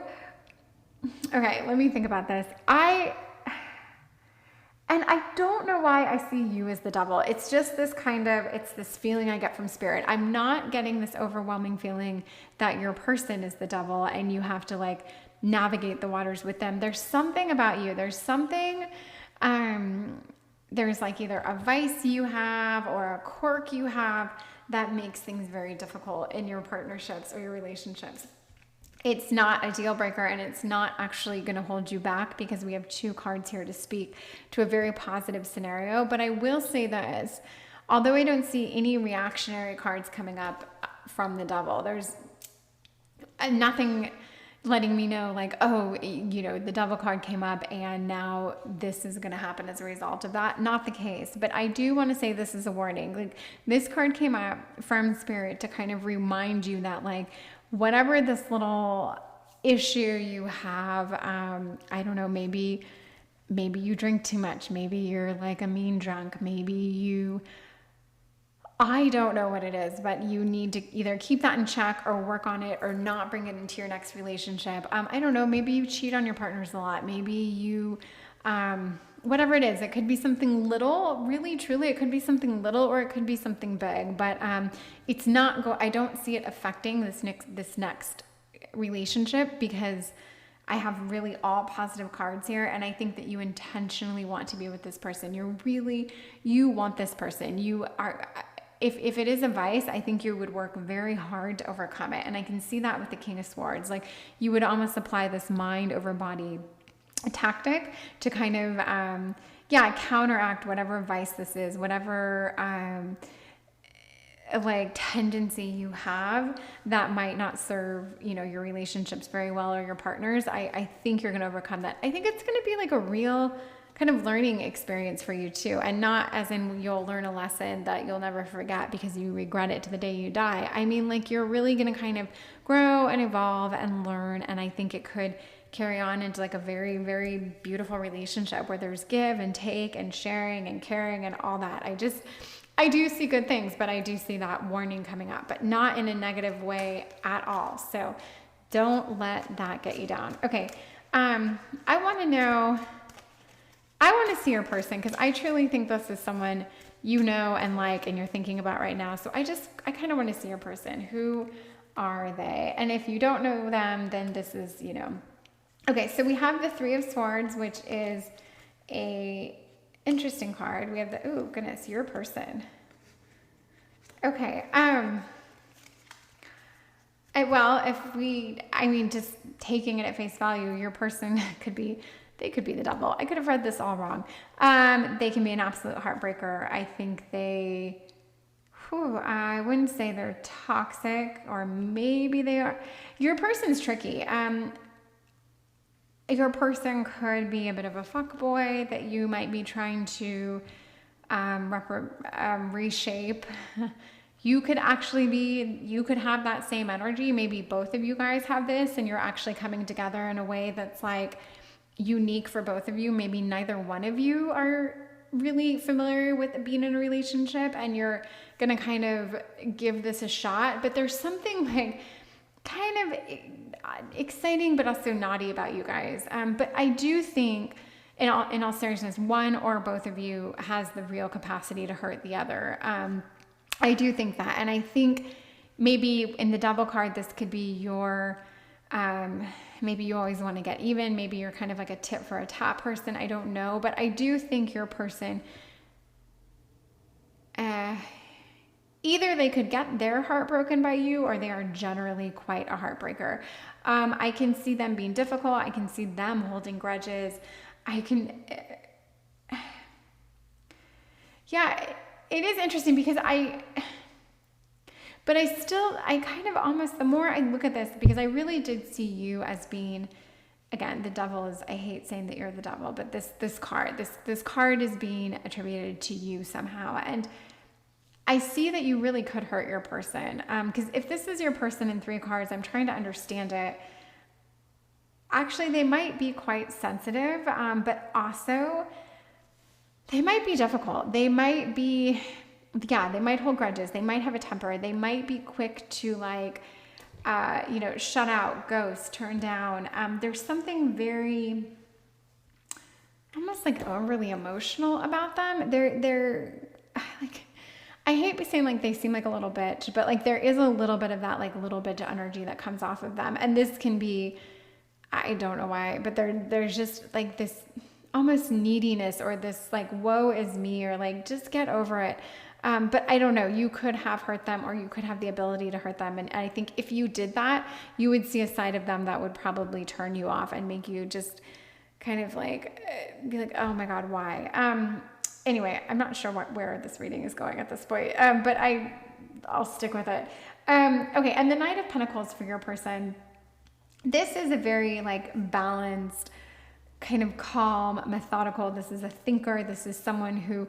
okay, let me think about this. And I don't know why I see you as the Devil. It's just it's this feeling I get from Spirit. I'm not getting this overwhelming feeling that your person is the Devil and you have to like navigate the waters with them. There's something about you. There's something, there's like either a vice you have or a quirk you have that makes things very difficult in your partnerships or your relationships. It's not a deal breaker, and it's not actually going to hold you back because we have two cards here to speak to a very positive scenario. But I will say this, although I don't see any reactionary cards coming up from the Devil, there's nothing letting me know like, oh, the Devil card came up and now this is going to happen as a result of that. Not the case. But I do want to say this is a warning. Like, this card came up from Spirit to kind of remind you that like, whatever this little issue you have, I don't know, maybe you drink too much. Maybe you're like a mean drunk. I don't know what it is, but you need to either keep that in check or work on it or not bring it into your next relationship. I don't know, maybe you cheat on your partners a lot. Maybe you, whatever it is, it could be something little, really, truly, it could be something little or it could be something big, but it's not, I don't see it affecting this next relationship because I have really all positive cards here, and I think that you intentionally want to be with this person. You want this person. You are, if it is a vice, I think you would work very hard to overcome it, and I can see that with the King of Swords. Like, you would almost apply this mind over body tactic to kind of counteract whatever vice this is, whatever like tendency you have that might not serve your relationships very well or your partners. I think you're going to overcome that. I think it's going to be like a real kind of learning experience for you too, and not as in you'll learn a lesson that you'll never forget because you regret it to the day you die. I mean, like, you're really going to kind of grow and evolve and learn, and I think it could carry on into like a very, very beautiful relationship where there's give and take and sharing and caring and all that. I do see good things, but I do see that warning coming up, but not in a negative way at all. So don't let that get you down. Okay. I want to see your person because I truly think this is someone and like, and you're thinking about right now. So I kind of want to see your person. Who are they? And if you don't know them, then this is, Okay, so we have the Three of Swords, which is a interesting card. We have the, oh goodness, your person. Okay, just taking it at face value, your person they could be the Devil. I could have read this all wrong. They can be an absolute heartbreaker. I think I wouldn't say they're toxic, or maybe they are. Your person's tricky. Your person could be a bit of a fuckboy that you might be trying to reshape. You could have that same energy. Maybe both of you guys have this and you're actually coming together in a way that's like unique for both of you. Maybe neither one of you are really familiar with being in a relationship and you're going to kind of give this a shot. But there's something like kind of exciting but also naughty about you guys. But I do think in all seriousness, one or both of you has the real capacity to hurt the other. I do think that. And I think maybe in the Devil card, this could be your, maybe you always want to get even. Maybe you're kind of like a tit for a tat person. I don't know. But I do think your person, either they could get their heart broken by you, or they are generally quite a heartbreaker. I can see them being difficult. I can see them holding grudges. Yeah, it is interesting because I kind of almost, the more I look at this, because I really did see you as being, again, the devil is, I hate saying that you're the devil, but this card is being attributed to you somehow. And I see that you really could hurt your person. Because if this is your person in 3 cards, I'm trying to understand it. Actually, they might be quite sensitive, but also they might be difficult. They might be, they might hold grudges. They might have a temper. They might be quick to like, shut out, ghost, turn down. There's something very, almost like overly emotional about them. They're like, I hate saying like they seem like a little bitch, but like there is a little bit of that like little bitch energy that comes off of them. And this can be, I don't know why, but there's just like this almost neediness, or this like, woe is me, or like, just get over it. But I don't know, you could have hurt them, or you could have the ability to hurt them. And I think if you did that, you would see a side of them that would probably turn you off and make you just kind of like, be like, oh my God, why? Anyway, I'm not sure where this reading is going at this point, but I'll stick with it. Okay, and the Knight of Pentacles for your person, this is a very like balanced, kind of calm, methodical. This is a thinker. This is someone who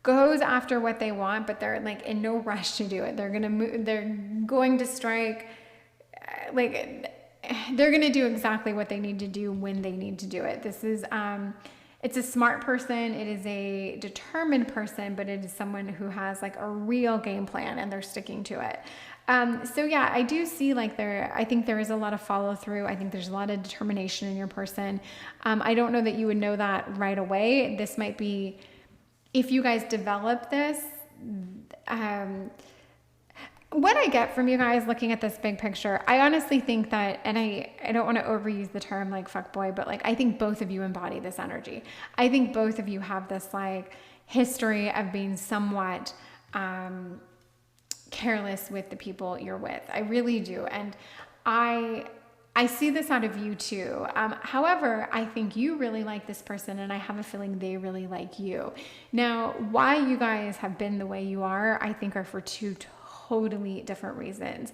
goes after what they want, but they're like in no rush to do it. They're going to strike, like they're going to do exactly what they need to do when they need to do it. This is, it's a smart person. It is a determined person, but it is someone who has like a real game plan and they're sticking to it. So yeah, I do see like I think there is a lot of follow through. I think there's a lot of determination in your person. I don't know that you would know that right away. This might be, if you guys develop this, what I get from you guys looking at this big picture, I honestly think that, and I don't want to overuse the term like fuckboy, but like, I think both of you embody this energy. I think both of you have this like history of being somewhat, careless with the people you're with. I really do. And I see this out of you too. However, I think you really like this person, and I have a feeling they really like you. Now, why you guys have been the way you are, I think are for 2 totally different reasons.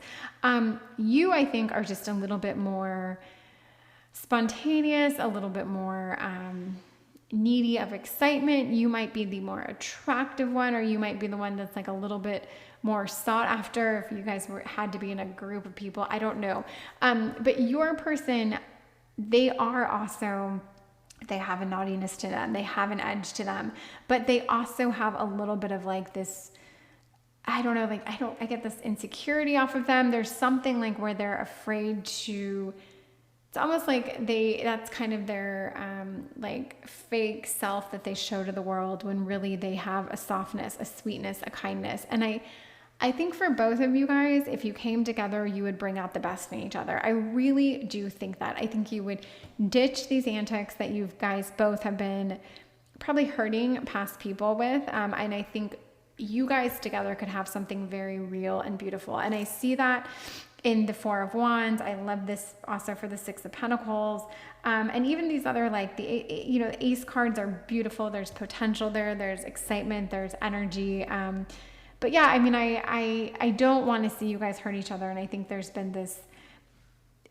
You, I think, are just a little bit more spontaneous, a little bit more, needy of excitement. You might be the more attractive one, or you might be the one that's like a little bit more sought after if you guys had to be in a group of people. I don't know. But your person, they are also, they have a naughtiness to them. They have an edge to them, but they also have a little bit of like this, I don't know, like I get this insecurity off of them. There's something like where they're afraid to, it's almost like that's kind of their like fake self that they show to the world, when really they have a softness, a sweetness, a kindness. And I think for both of you guys, if you came together, you would bring out the best in each other. I really do think that. I think you would ditch these antics that you guys both have been probably hurting past people with. And I think you guys together could have something very real and beautiful. And I see that in the 4 of Wands. I love this also for the 6 of Pentacles. And even these other, like the Ace cards are beautiful. There's potential there. There's excitement. There's energy. But yeah, I mean, I don't want to see you guys hurt each other. And I think there's been this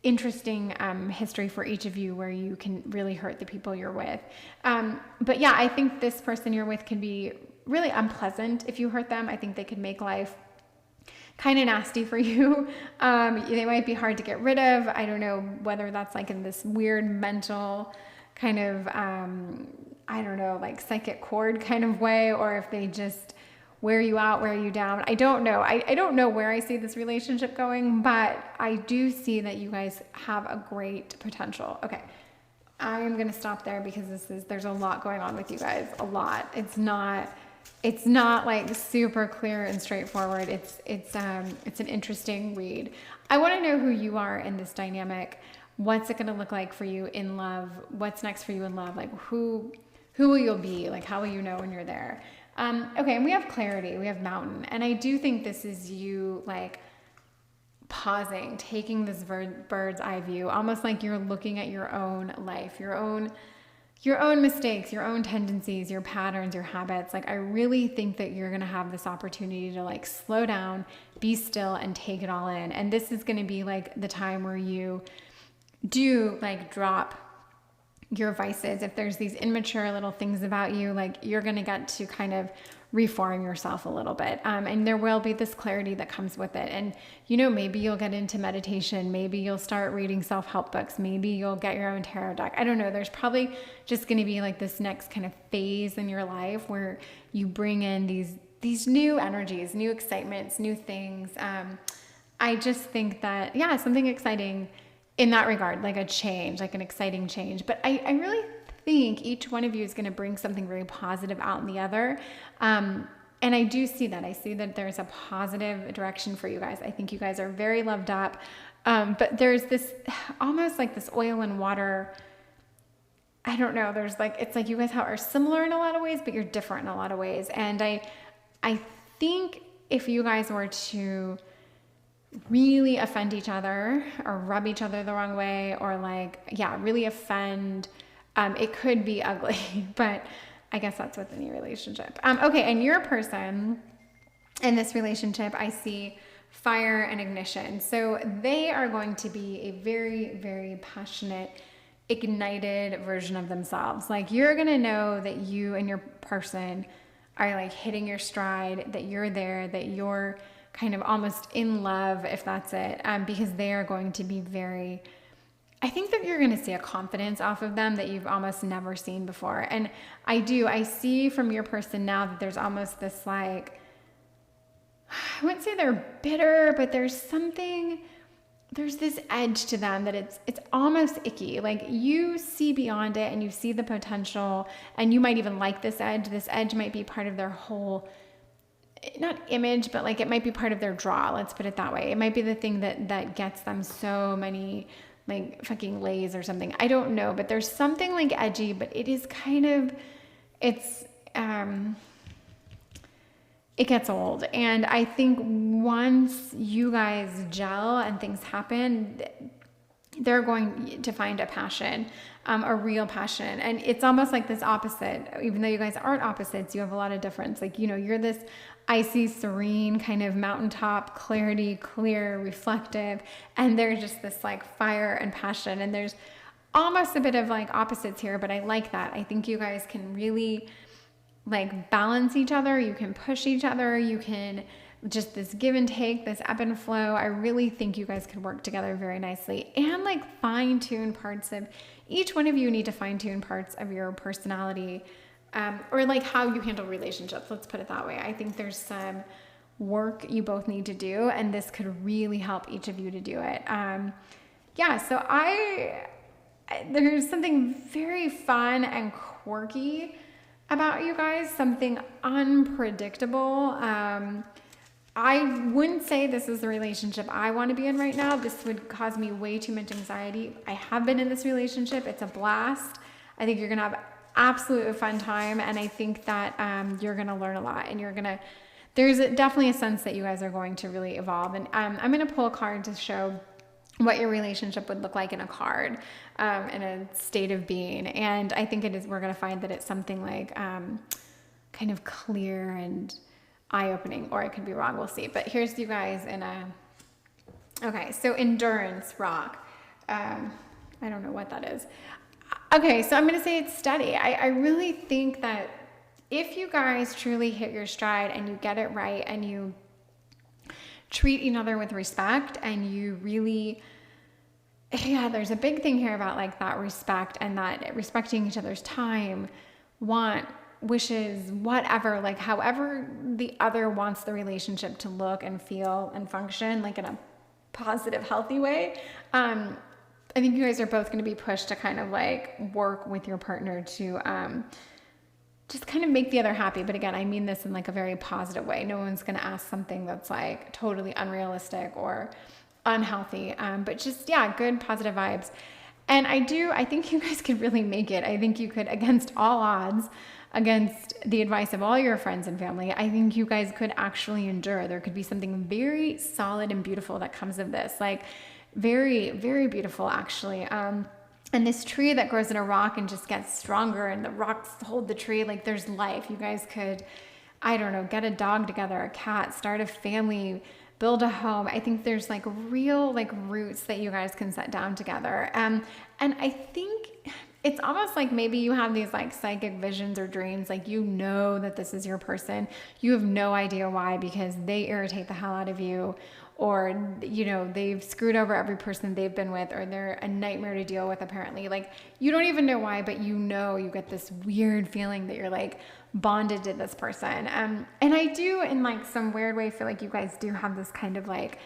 interesting history for each of you where you can really hurt the people you're with. But yeah, I think this person you're with can be really unpleasant if you hurt them. I think they could make life kind of nasty for you. They might be hard to get rid of. I don't know whether that's like in this weird mental kind of, I don't know, like psychic cord kind of way, or if they just wear you out, wear you down. I don't know. I don't know where I see this relationship going, but I do see that you guys have a great potential. Okay. I am going to stop there because there's a lot going on with you guys, a lot. It's not like super clear and straightforward. It's an interesting read. I want to know who you are in this dynamic. What's it going to look like for you in love? What's next for you in love? Like who will you be? Like how will you know when you're there? Okay. And we have clarity, we have mountain. And I do think this is you like pausing, taking this bird's eye view, almost like you're looking at your own life, your own mistakes, your own tendencies, your patterns, your habits. Like I really think that you're going to have this opportunity to like slow down, be still, and take it all in. And this is going to be like the time where you do like drop your vices. If there's these immature little things about you, like you're going to get to kind of reform yourself a little bit. And there will be this clarity that comes with it. And, you know, maybe you'll get into meditation. Maybe you'll start reading self-help books. Maybe you'll get your own tarot deck. I don't know. There's probably just going to be like this next kind of phase in your life where you bring in these new energies, new excitements, new things. I just think that, yeah, something exciting in that regard, like a change, like an exciting change. But I really think each one of you is going to bring something very positive out in the other. And I do see that. I see that there's a positive direction for you guys. I think you guys are very loved up. But there's this almost like this oil and water. I don't know. There's like, it's like you guys are similar in a lot of ways, but you're different in a lot of ways. And I think if you guys were to really offend each other or rub each other the wrong way or like, yeah, really offend, it could be ugly, but I guess that's with any relationship. Okay. And your person in this relationship, I see fire and ignition. So they are going to be a very, very passionate, ignited version of themselves. Like you're going to know that you and your person are like hitting your stride, that you're there, that you're kind of almost in love, if that's it, because they are going to be very, I think that you're going to see a confidence off of them that you've almost never seen before. And I see from your person now that there's almost this like, I wouldn't say they're bitter, but there's this edge to them that it's almost icky. Like you see beyond it and you see the potential and you might even like this edge. This edge might be part of their whole, not image, but like it might be part of their draw. Let's put it that way. It might be the thing that gets them so many like fucking lays or something. I don't know, but there's something like edgy, but it is kind of, it gets old. And I think once you guys gel and things happen, they're going to find a passion, a real passion. And it's almost like this opposite, even though you guys aren't opposites, you have a lot of difference. Like, you know, you're this icy, serene kind of mountaintop, clarity, clear, reflective. And there's just this like fire and passion. And there's almost a bit of like opposites here, but I like that. I think you guys can really like balance each other. You can push each other. You can just this give and take, this ebb and flow. I really think you guys could work together very nicely and like fine tune parts of each one of you need to fine tune parts of your personality, or like how you handle relationships. Let's put it that way. I think there's some work you both need to do, and this could really help each of you to do it. Yeah. So there's something very fun and quirky about you guys, something unpredictable. I wouldn't say this is the relationship I want to be in right now. This would cause me way too much anxiety. I have been in this relationship. It's a blast. I think you're going to have absolutely a fun time. And I think that you're going to learn a lot, and there's definitely a sense that you guys are going to really evolve. And I'm going to pull a card to show what your relationship would look like in a card, in a state of being. And I think we're going to find that it's something like kind of clear and eye-opening, or I could be wrong. We'll see. But here's you guys okay. So endurance rock. I don't know what that is. Okay. So I'm going to say it's steady. I really think that if you guys truly hit your stride and you get it right and you treat each other with respect and you really, yeah, there's a big thing here about like that respect and that respecting each other's time, want, wishes, whatever, like however the other wants the relationship to look and feel and function, like in a positive, healthy way. I think you guys are both going to be pushed to kind of like work with your partner to just kind of make the other happy. But again, I mean this in like a very positive way. No one's going to ask something that's like totally unrealistic or unhealthy. But just, yeah, good positive vibes. And I think you guys could really make it. I think you could, against all odds, against the advice of all your friends and family, I think you guys could actually endure. There could be something very solid and beautiful that comes of this. Like very, very beautiful, actually. And this tree that grows in a rock and just gets stronger, and the rocks hold the tree. Like there's life. You guys could, I don't know, get a dog together, a cat, start a family, build a home. I think there's like real like roots that you guys can set down together. And I think it's almost like maybe you have these like psychic visions or dreams, like you know that this is your person. You have no idea why, because they irritate the hell out of you, or, you know, they've screwed over every person they've been with, or they're a nightmare to deal with apparently. Like you don't even know why, but you know, you get this weird feeling that you're like bonded to this person. And I do, in like some weird way, feel like you guys do have this kind of like,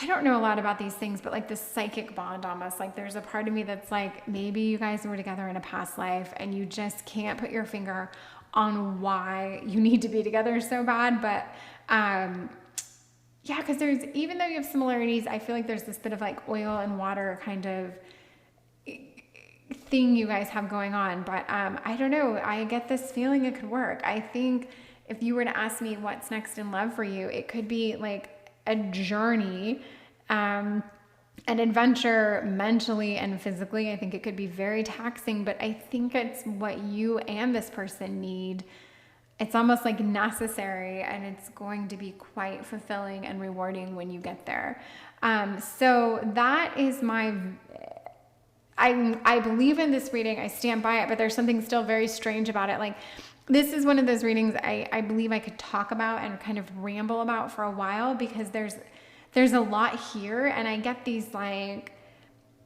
I don't know a lot about these things, but like this psychic bond almost. Like there's a part of me that's like, maybe you guys were together in a past life and you just can't put your finger on why you need to be together so bad. But yeah, because there's, even though you have similarities, I feel like there's this bit of like oil and water kind of thing you guys have going on. But I don't know, I get this feeling it could work. I think if you were to ask me what's next in love for you, it could be like a journey, an adventure mentally and physically. I think it could be very taxing, but I think it's what you and this person need. It's almost like necessary, and it's going to be quite fulfilling and rewarding when you get there. So that is I believe in this reading. I stand by it, but there's something still very strange about it. Like this is one of those readings I believe I could talk about and kind of ramble about for a while, because there's a lot here, and I get these like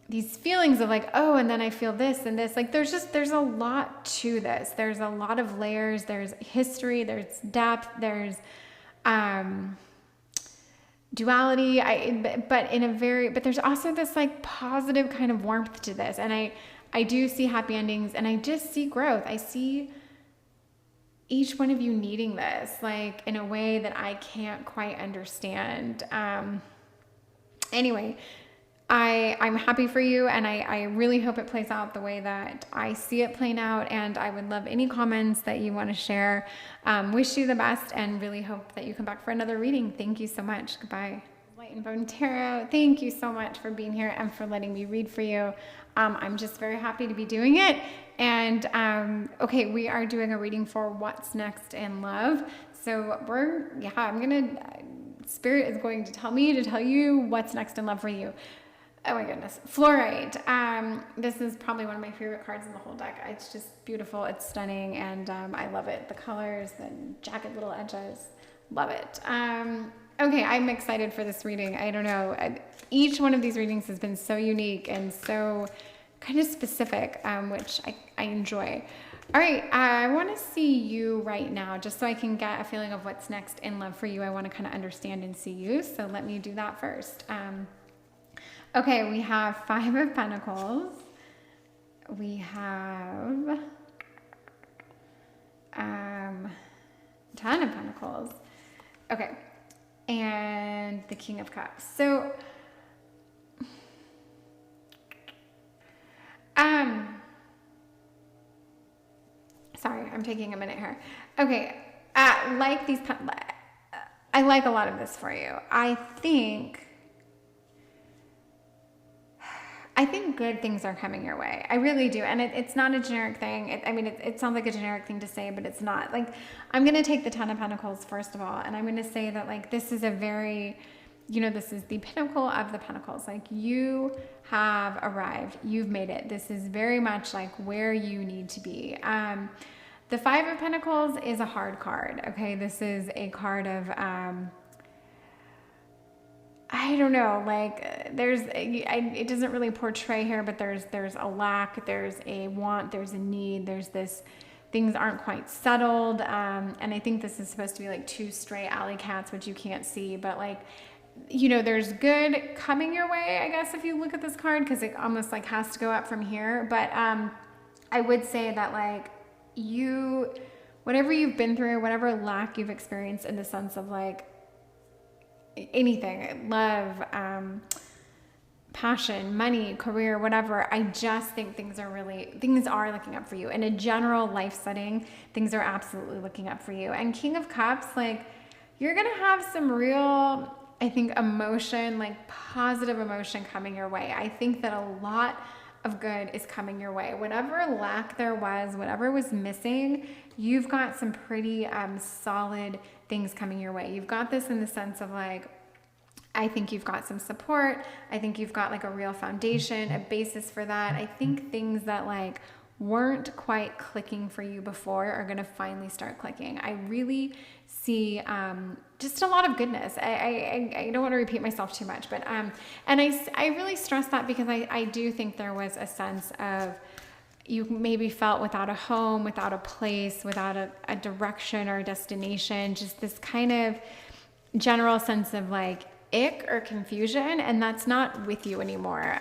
these feelings of like, oh, and then I feel this and this. Like there's a lot to this. There's a lot of layers. There's history, there's depth, there's duality. But there's also this like positive kind of warmth to this. And I do see happy endings, and I just see growth. I see each one of you needing this, like in a way that I can't quite understand. Anyway, I'm happy for you, and I really hope it plays out the way that I see it playing out, and I would love any comments that you want to share. Wish you the best, and really hope that you come back for another reading. Thank you so much. Goodbye. Light and Bone Tarot, thank you so much for being here and for letting me read for you. I'm just very happy to be doing it. And okay, we are doing a reading for what's next in love. So Spirit is going to tell you what's next in love for you. Oh my goodness. Fluorite. This is probably one of my favorite cards in the whole deck. It's just beautiful. It's stunning. And I love it. The colors, the jagged little edges. Love it. Okay, I'm excited for this reading. I don't know. Each one of these readings has been so unique and so kind of specific, which I enjoy. All right, I want to see you right now, just so I can get a feeling of what's next in love for you. I want to kind of understand and see you. So let me do that first. Okay, we have 5 of Pentacles. We have 10 of Pentacles. Okay, and the King of Cups. So, sorry, I'm taking a minute here. Okay, I like a lot of this for you. I think good things are coming your way. I really do. And it's not a generic thing. It sounds like a generic thing to say, but it's not. Like, I'm going to take the 10 of Pentacles first of all, and I'm going to say that like this is a very, this is the pinnacle of the Pentacles. Like, you have arrived. You've made it. This is very much like where you need to be. The 5 of Pentacles is a hard card. Okay. This is a card of, I don't know, like it doesn't really portray here, but there's a lack, there's a want, there's a need, there's this, things aren't quite settled. And I think this is supposed to be like 2 stray alley cats, which you can't see, but like there's good coming your way, I guess, if you look at this card, because it almost like has to go up from here. But I would say that like whatever you've been through, whatever lack you've experienced in the sense of like anything, love, passion, money, career, whatever, I just think things are looking up for you. In a general life setting, things are absolutely looking up for you. And King of Cups, like, you're going to have some real, I think, emotion, like positive emotion coming your way. I think that a lot of good is coming your way. Whatever lack there was, whatever was missing, you've got some pretty solid things coming your way. You've got this in the sense of like, I think you've got some support. I think you've got like a real foundation, a basis for that. I think things that like weren't quite clicking for you before are going to finally start clicking. I really see just a lot of goodness. I don't want to repeat myself too much, but and I really stress that because I do think there was a sense of you maybe felt without a home, without a place, without a direction or a destination, just this kind of general sense of like ick or confusion, and that's not with you anymore.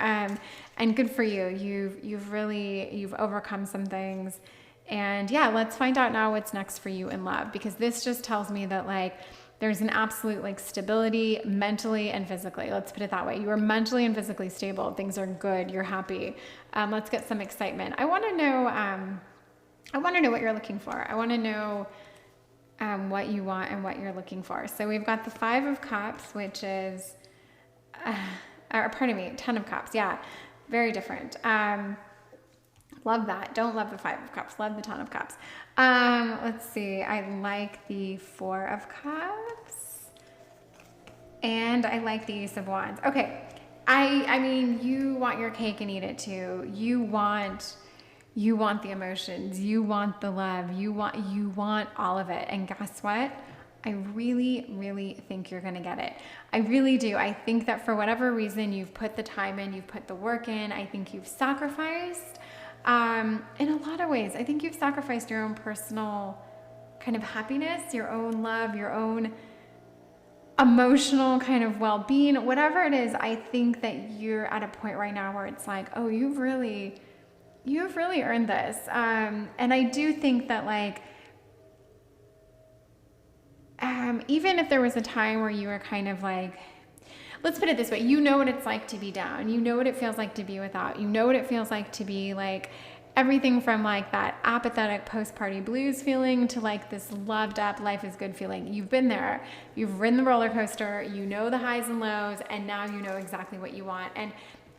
And good for you. You've overcome some things. And yeah, let's find out now what's next for you in love, because this just tells me that like there's an absolute like stability mentally and physically. Let's put it that way. You are mentally and physically stable. Things are good. You're happy. Let's get some excitement. I want to know what you're looking for. I want to know what you want and what you're looking for. So we've got the 5 of Cups, which is, Ten of Cups. Yeah, very different. Love that. Don't love the 5 of Cups. Love the 10 of Cups. Let's see. I like the 4 of Cups. And I like the Ace of Wands. Okay. I mean, you want your cake and eat it too. You want the emotions, you want the love, you want all of it. And guess what? I really, really think you're going to get it. I really do. I think that for whatever reason, you've put the time in, you've put the work in. I think you've sacrificed in a lot of ways. I think you've sacrificed your own personal kind of happiness, your own love, your own emotional kind of well-being, whatever it is. I think that you're at a point right now where it's like, oh, you've really earned this. And I do think that like, even if there was a time where you were kind of like, let's put it this way, you know what it's like to be down. You know what it feels like to be without. You know what it feels like to be like everything from like that apathetic post-party blues feeling to like this loved up, life is good feeling. You've been there. You've ridden the roller coaster. You know the highs and lows, and now you know exactly what you want. And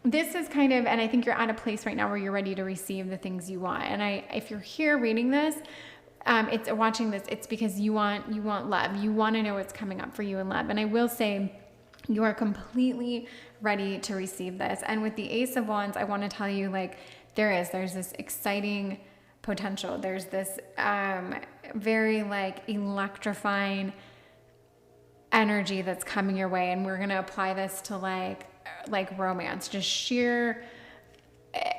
this is kind of, and I think you're at a place right now where you're ready to receive the things you want. And if you're here reading this, watching this, it's because you want love. You want to know what's coming up for you in love. And I will say, you are completely ready to receive this. And with the Ace of Wands, I want to tell you, like, there's this exciting potential. There's this very like electrifying energy that's coming your way. And we're going to apply this to like romance, just sheer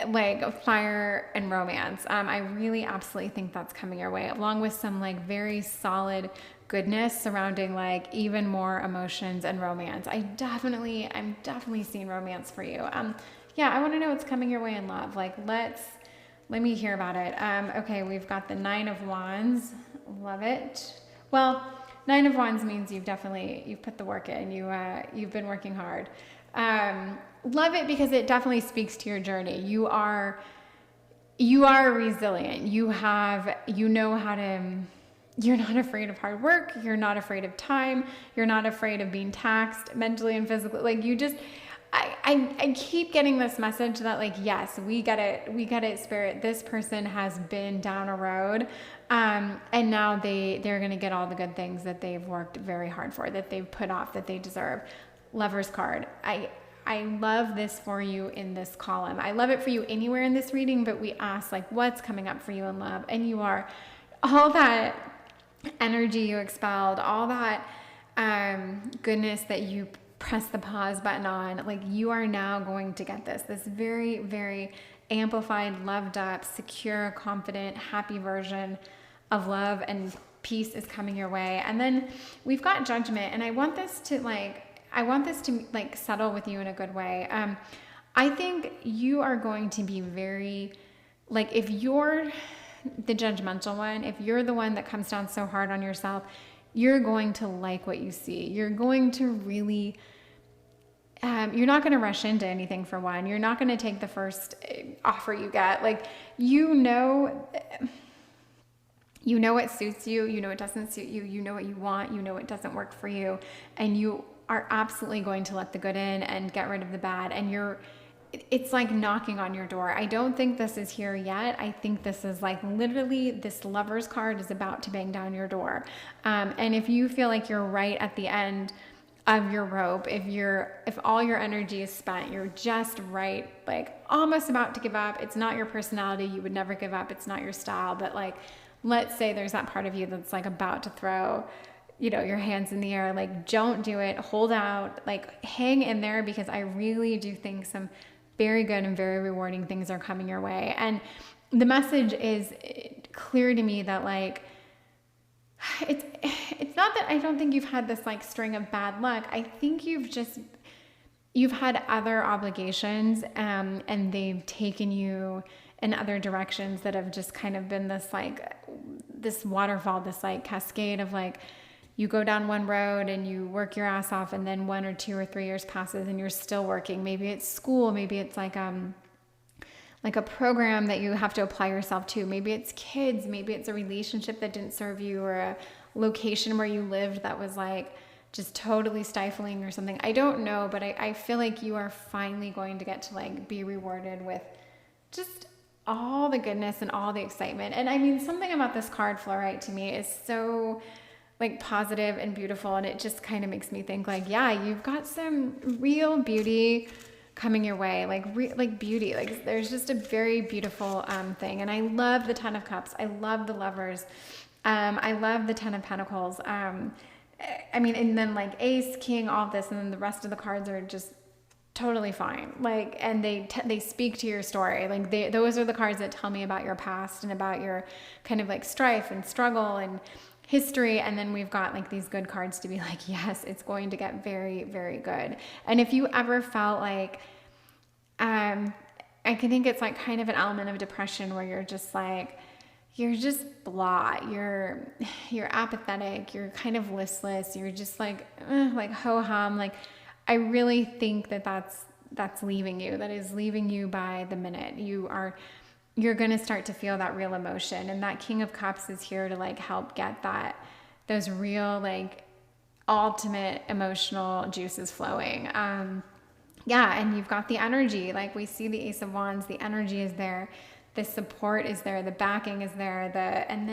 like fire and romance. I really absolutely think that's coming your way, along with some like very solid goodness surrounding like even more emotions and romance. I'm definitely seeing romance for you. Yeah, I want to know what's coming your way in love. Like, let me hear about it. Okay, we've got the 9 of Wands. Love it. Well, 9 of Wands means you've put the work in. You've been working hard. Love it because it definitely speaks to your journey. You are resilient. You're not afraid of hard work. You're not afraid of time. You're not afraid of being taxed mentally and physically. Like I keep getting this message that like, yes, we get it, Spirit. This person has been down a road, and now they're going to get all the good things that they've worked very hard for, that they've put off, that they deserve. Lover's card. I love this for you in this column. I love it for you anywhere in this reading, but we ask like, what's coming up for you in love? And you are all that energy you expelled, all that goodness that you press the pause button on, like you are now going to get this very, very amplified, loved up, secure, confident, happy version of love and peace is coming your way. And then we've got Judgment, and I want this to like, I want this to like settle with you in a good way. I think you are going to be very, like, if you're the judgmental one, if you're the one that comes down so hard on yourself, you're going to like what you see. You're going to really, you're not going to rush into anything for one. You're not going to take the first offer you get. Like, you know what suits you, you know what doesn't suit you, you know what you want, you know what doesn't work for you, and you are absolutely going to let the good in and get rid of the bad. And it's like knocking on your door. I don't think this is here yet. I think this is like literally this Lover's card is about to bang down your door. And if you feel like you're right at the end of your rope, if all your energy is spent, you're just right, like almost about to give up. It's not your personality. You would never give up. It's not your style. But like, let's say there's that part of you that's like about to throw, your hands in the air. Like, don't do it. Hold out, like hang in there, because I really do think some very good and very rewarding things are coming your way. And the message is clear to me that like, it's not that I don't think you've had this like string of bad luck. I think you've had other obligations, and they've taken you in other directions that have just kind of been this waterfall, this like cascade of like, you go down one road and you work your ass off, and then 1 or 2 or 3 years passes and you're still working. Maybe it's school, maybe it's like a program that you have to apply yourself to. Maybe it's kids, maybe it's a relationship that didn't serve you, or a location where you lived that was like just totally stifling or something. I don't know, but I feel like you are finally going to get to like be rewarded with just all the goodness and all the excitement. And I mean, something about this card, Fluorite, to me is so like positive and beautiful, and it just kind of makes me think like, yeah, you've got some real beauty coming your way, like beauty. Like, there's just a very beautiful thing. And I love the Ten of Cups. I love the Lovers. I love the Ten of Pentacles. I mean, and then like Ace, King, all this, and then the rest of the cards are just totally fine. Like, and they speak to your story. Like, those are the cards that tell me about your past and about your kind of like strife and struggle and history. And then we've got like these good cards to be like, yes, it's going to get very, very good. And if you ever felt like, I can think it's like kind of an element of depression where you're just blah, you're apathetic, you're kind of listless, you're just like ho-hum. Like, I really think that's leaving you. That is leaving you by the minute. You're going to start to feel that real emotion. And that King of Cups is here to like help get those real, like ultimate emotional juices flowing. Yeah. And you've got the energy, like we see the Ace of Wands, the energy is there. The support is there. The backing is there. And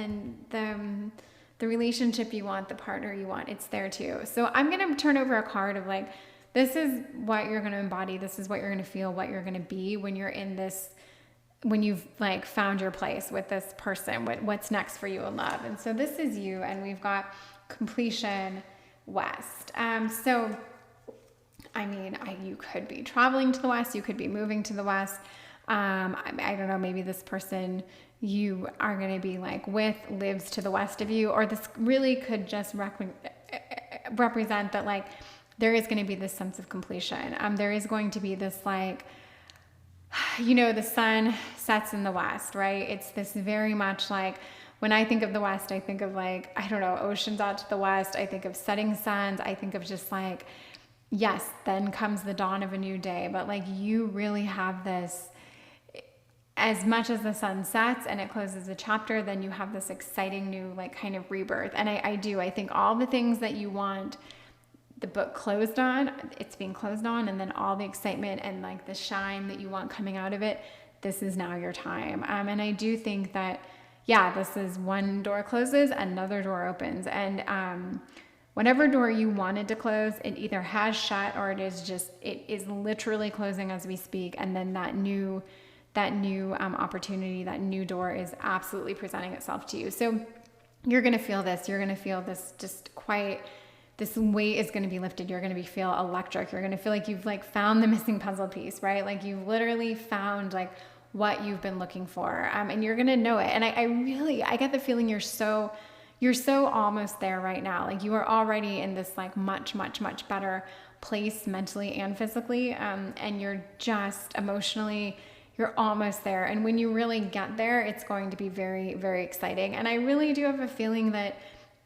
then the relationship you want, the partner you want, it's there too. So I'm going to turn over a card of like, this is what you're going to embody. This is what you're going to feel, what you're going to be when you're in this, when you've like found your place with this person, what's next for you in love. And so this is you, and we've got completion, West. So, I mean, you could be traveling to the West. You could be moving to the West. I don't know, maybe this person you are going to be like with lives to the west of you, or this really could just represent that like there is going to be this sense of completion. There is going to be this like, the sun sets in the west, right? It's this very much like, when I think of the West, I think of like, I don't know, oceans out to the west. I think of setting suns. I think of just like, yes, then comes the dawn of a new day. But like, you really have this, as much as the sun sets and it closes a chapter, then you have this exciting new like kind of rebirth. And I think all the things that you want the book closed on, it's being closed on, and then all the excitement and like the shine that you want coming out of it, this is now your time. And I do think that, yeah, this is one door closes, another door opens. And whatever door you wanted to close, it either has shut or it is literally closing as we speak. And then that new opportunity, that new door is absolutely presenting itself to you. So you're going to feel this. You're going to feel this just quite, this weight is going to be lifted. You're going to feel electric. You're going to feel like you've like found the missing puzzle piece, right? Like you've literally found like what you've been looking for. And you're going to know it. And I get the feeling you're so almost there right now. Like you are already in this like much, much, much better place mentally and physically. And you're just emotionally, you're almost there. And when you really get there, it's going to be very, very exciting. And I really do have a feeling that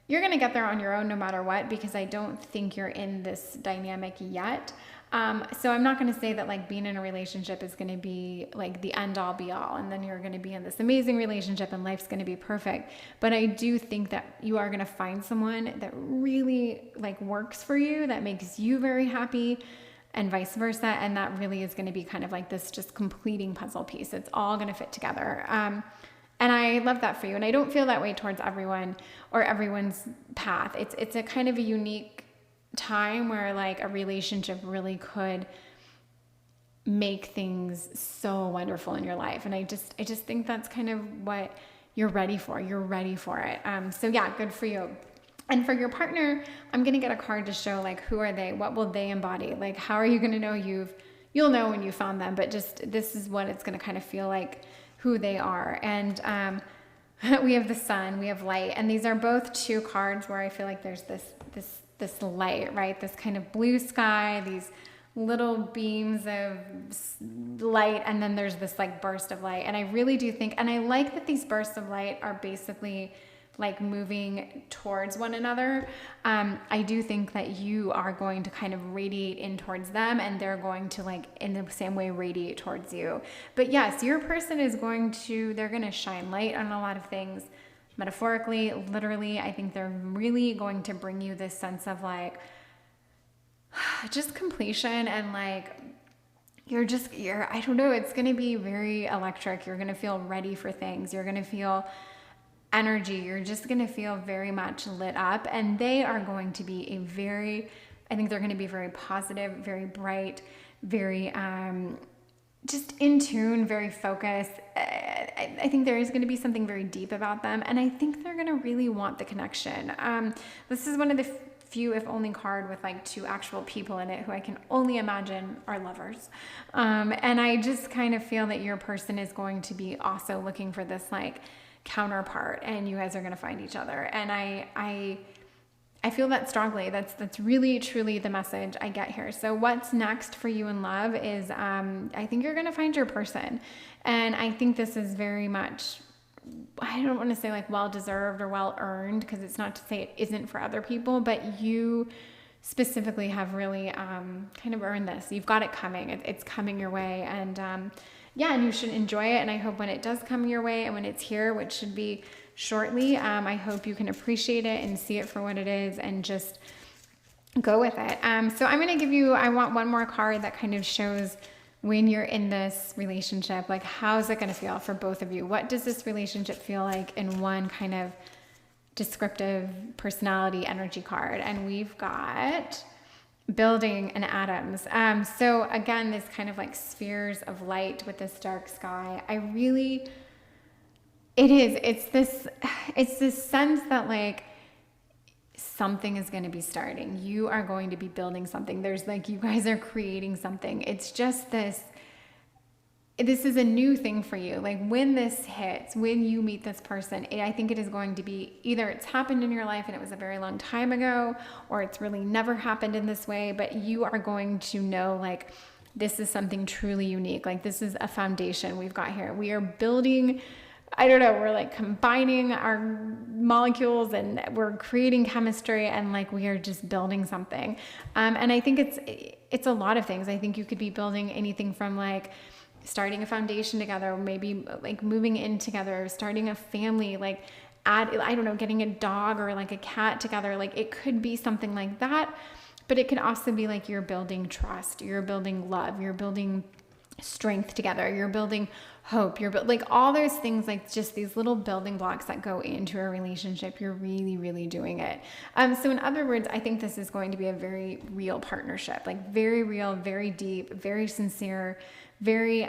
you're going to get there on your own no matter what, because I don't think you're in this dynamic yet. So I'm not going to say that like being in a relationship is going to be like the end all be all, and then you're going to be in this amazing relationship and life's going to be perfect. But I do think that you are going to find someone that really like works for you, that makes you very happy, and vice versa. And that really is going to be kind of like this just completing puzzle piece. It's all going to fit together. And I love that for you. And I don't feel that way towards everyone or everyone's path. It's a kind of a unique time where like a relationship really could make things so wonderful in your life. And I just think that's kind of what you're ready for. You're ready for it. So yeah, good for you. And for your partner, I'm going to get a card to show like, who are they? What will they embody? Like, how are you going to know you'll know when you found them, but just, this is what it's going to kind of feel like, who they are. And, we have the sun, we have light, and these are both two cards where I feel like there's this light, right? This kind of blue sky, these little beams of light, and then there's this like burst of light. And I really do think, and I like that these bursts of light are basically like moving towards one another. I do think that you are going to kind of radiate in towards them, and they're going to like in the same way radiate towards you. But yes, your person is they're going to shine light on a lot of things. Metaphorically, literally, I think they're really going to bring you this sense of like just completion, and like you're I don't know, it's going to be very electric. You're going to feel ready for things. You're going to feel energy. You're just going to feel very much lit up, and they are going to be I think they're going to be very positive, very bright, very just in tune, very focused. I think there is going to be something very deep about them, and I think they're going to really want the connection. This is one of the few, if only, card with like two actual people in it who I can only imagine are lovers. And I just kind of feel that your person is going to be also looking for this like counterpart, and you guys are going to find each other. And I feel that strongly. That's really truly the message I get here. So what's next for you in love is I think you're going to find your person. And I think this is very much, I don't want to say like well-deserved or well-earned, because it's not to say it isn't for other people, but you specifically have really kind of earned this. You've got it coming. It's coming your way. And yeah, and you should enjoy it. And I hope when it does come your way and when it's here, which should be shortly, I hope you can appreciate it and see it for what it is and just go with it. So I'm going to I want one more card that kind of shows when you're in this relationship, like how's it going to feel for both of you? What does this relationship feel like in one kind of descriptive personality energy card? And we've got building and atoms. So again, this kind of like spheres of light with this dark sky. It's this sense that like something is going to be starting. You are going to be building something. There's like, you guys are creating something. It's just this is a new thing for you. Like when this hits, when you meet this person, I think it is going to be either it's happened in your life and it was a very long time ago, or it's really never happened in this way, but you are going to know like this is something truly unique. Like this is a foundation we've got here. We are building, I don't know, we're like combining our molecules and we're creating chemistry, and like we are just building something. And I think it's a lot of things. I think you could be building anything from like starting a foundation together, maybe like moving in together, starting a family, like I don't know, getting a dog or like a cat together. Like it could be something like that, but it could also be like you're building trust, you're building love, you're building strength together, you're building hope, like all those things, like just these little building blocks that go into a relationship. You're really, really doing it. So in other words, I think this is going to be a very real partnership, like very real, very deep, very sincere, very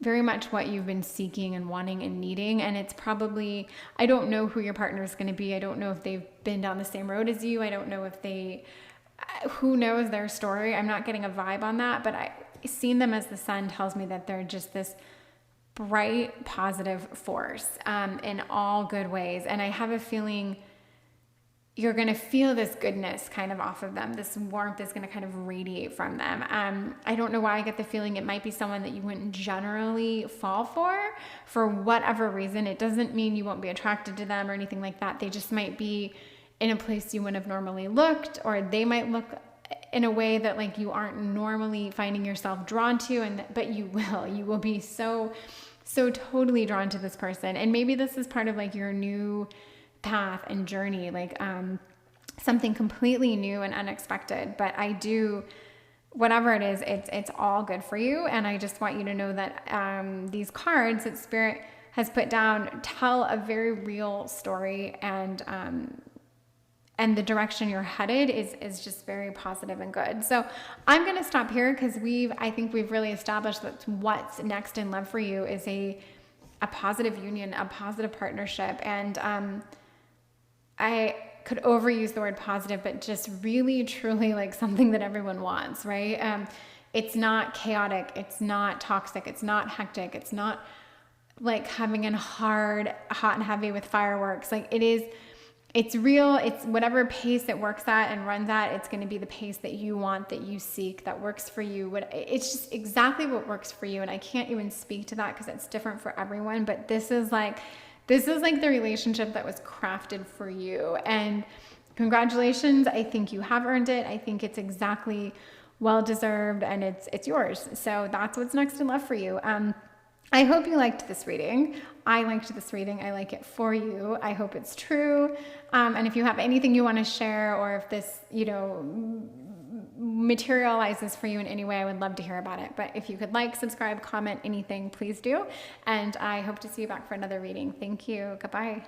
much what you've been seeking and wanting and needing. And it's probably, I don't know who your partner is going to be. I don't know if they've been down the same road as you. I don't know if who knows their story. I'm not getting a vibe on that, but seeing them as the sun tells me that they're just this bright, positive force in all good ways. And I have a feeling you're going to feel this goodness kind of off of them. This warmth is going to kind of radiate from them. I don't know why I get the feeling it might be someone that you wouldn't generally fall for whatever reason. It doesn't mean you won't be attracted to them or anything like that. They just might be in a place you wouldn't have normally looked, or they might look in a way that like you aren't normally finding yourself drawn to, but you will be so totally drawn to this person. And maybe this is part of like your new path and journey, like something completely new and unexpected. But whatever it is, it's all good for you. And I just want you to know that these cards that Spirit has put down tell a very real story, and the direction you're headed is just very positive and good. So I'm going to stop here because I think we've really established that what's next in love for you is a positive union, a positive partnership. And I could overuse the word positive, but just really, truly like something that everyone wants, right? It's not chaotic. It's not toxic. It's not hectic. It's not like having a hot and heavy with fireworks. Like it's real. It's whatever pace it works at and runs at, it's going to be the pace that you want, that you seek, that works for you. It's just exactly what works for you. And I can't even speak to that because it's different for everyone, but this is like the relationship that was crafted for you. And congratulations. I think you have earned it. I think it's exactly well-deserved, and it's yours. So that's what's next in love for you. I hope you liked this reading. I liked this reading. I like it for you. I hope it's true. And if you have anything you want to share, or if this, materializes for you in any way, I would love to hear about it. But if you could like, subscribe, comment, anything, please do. And I hope to see you back for another reading. Thank you. Goodbye.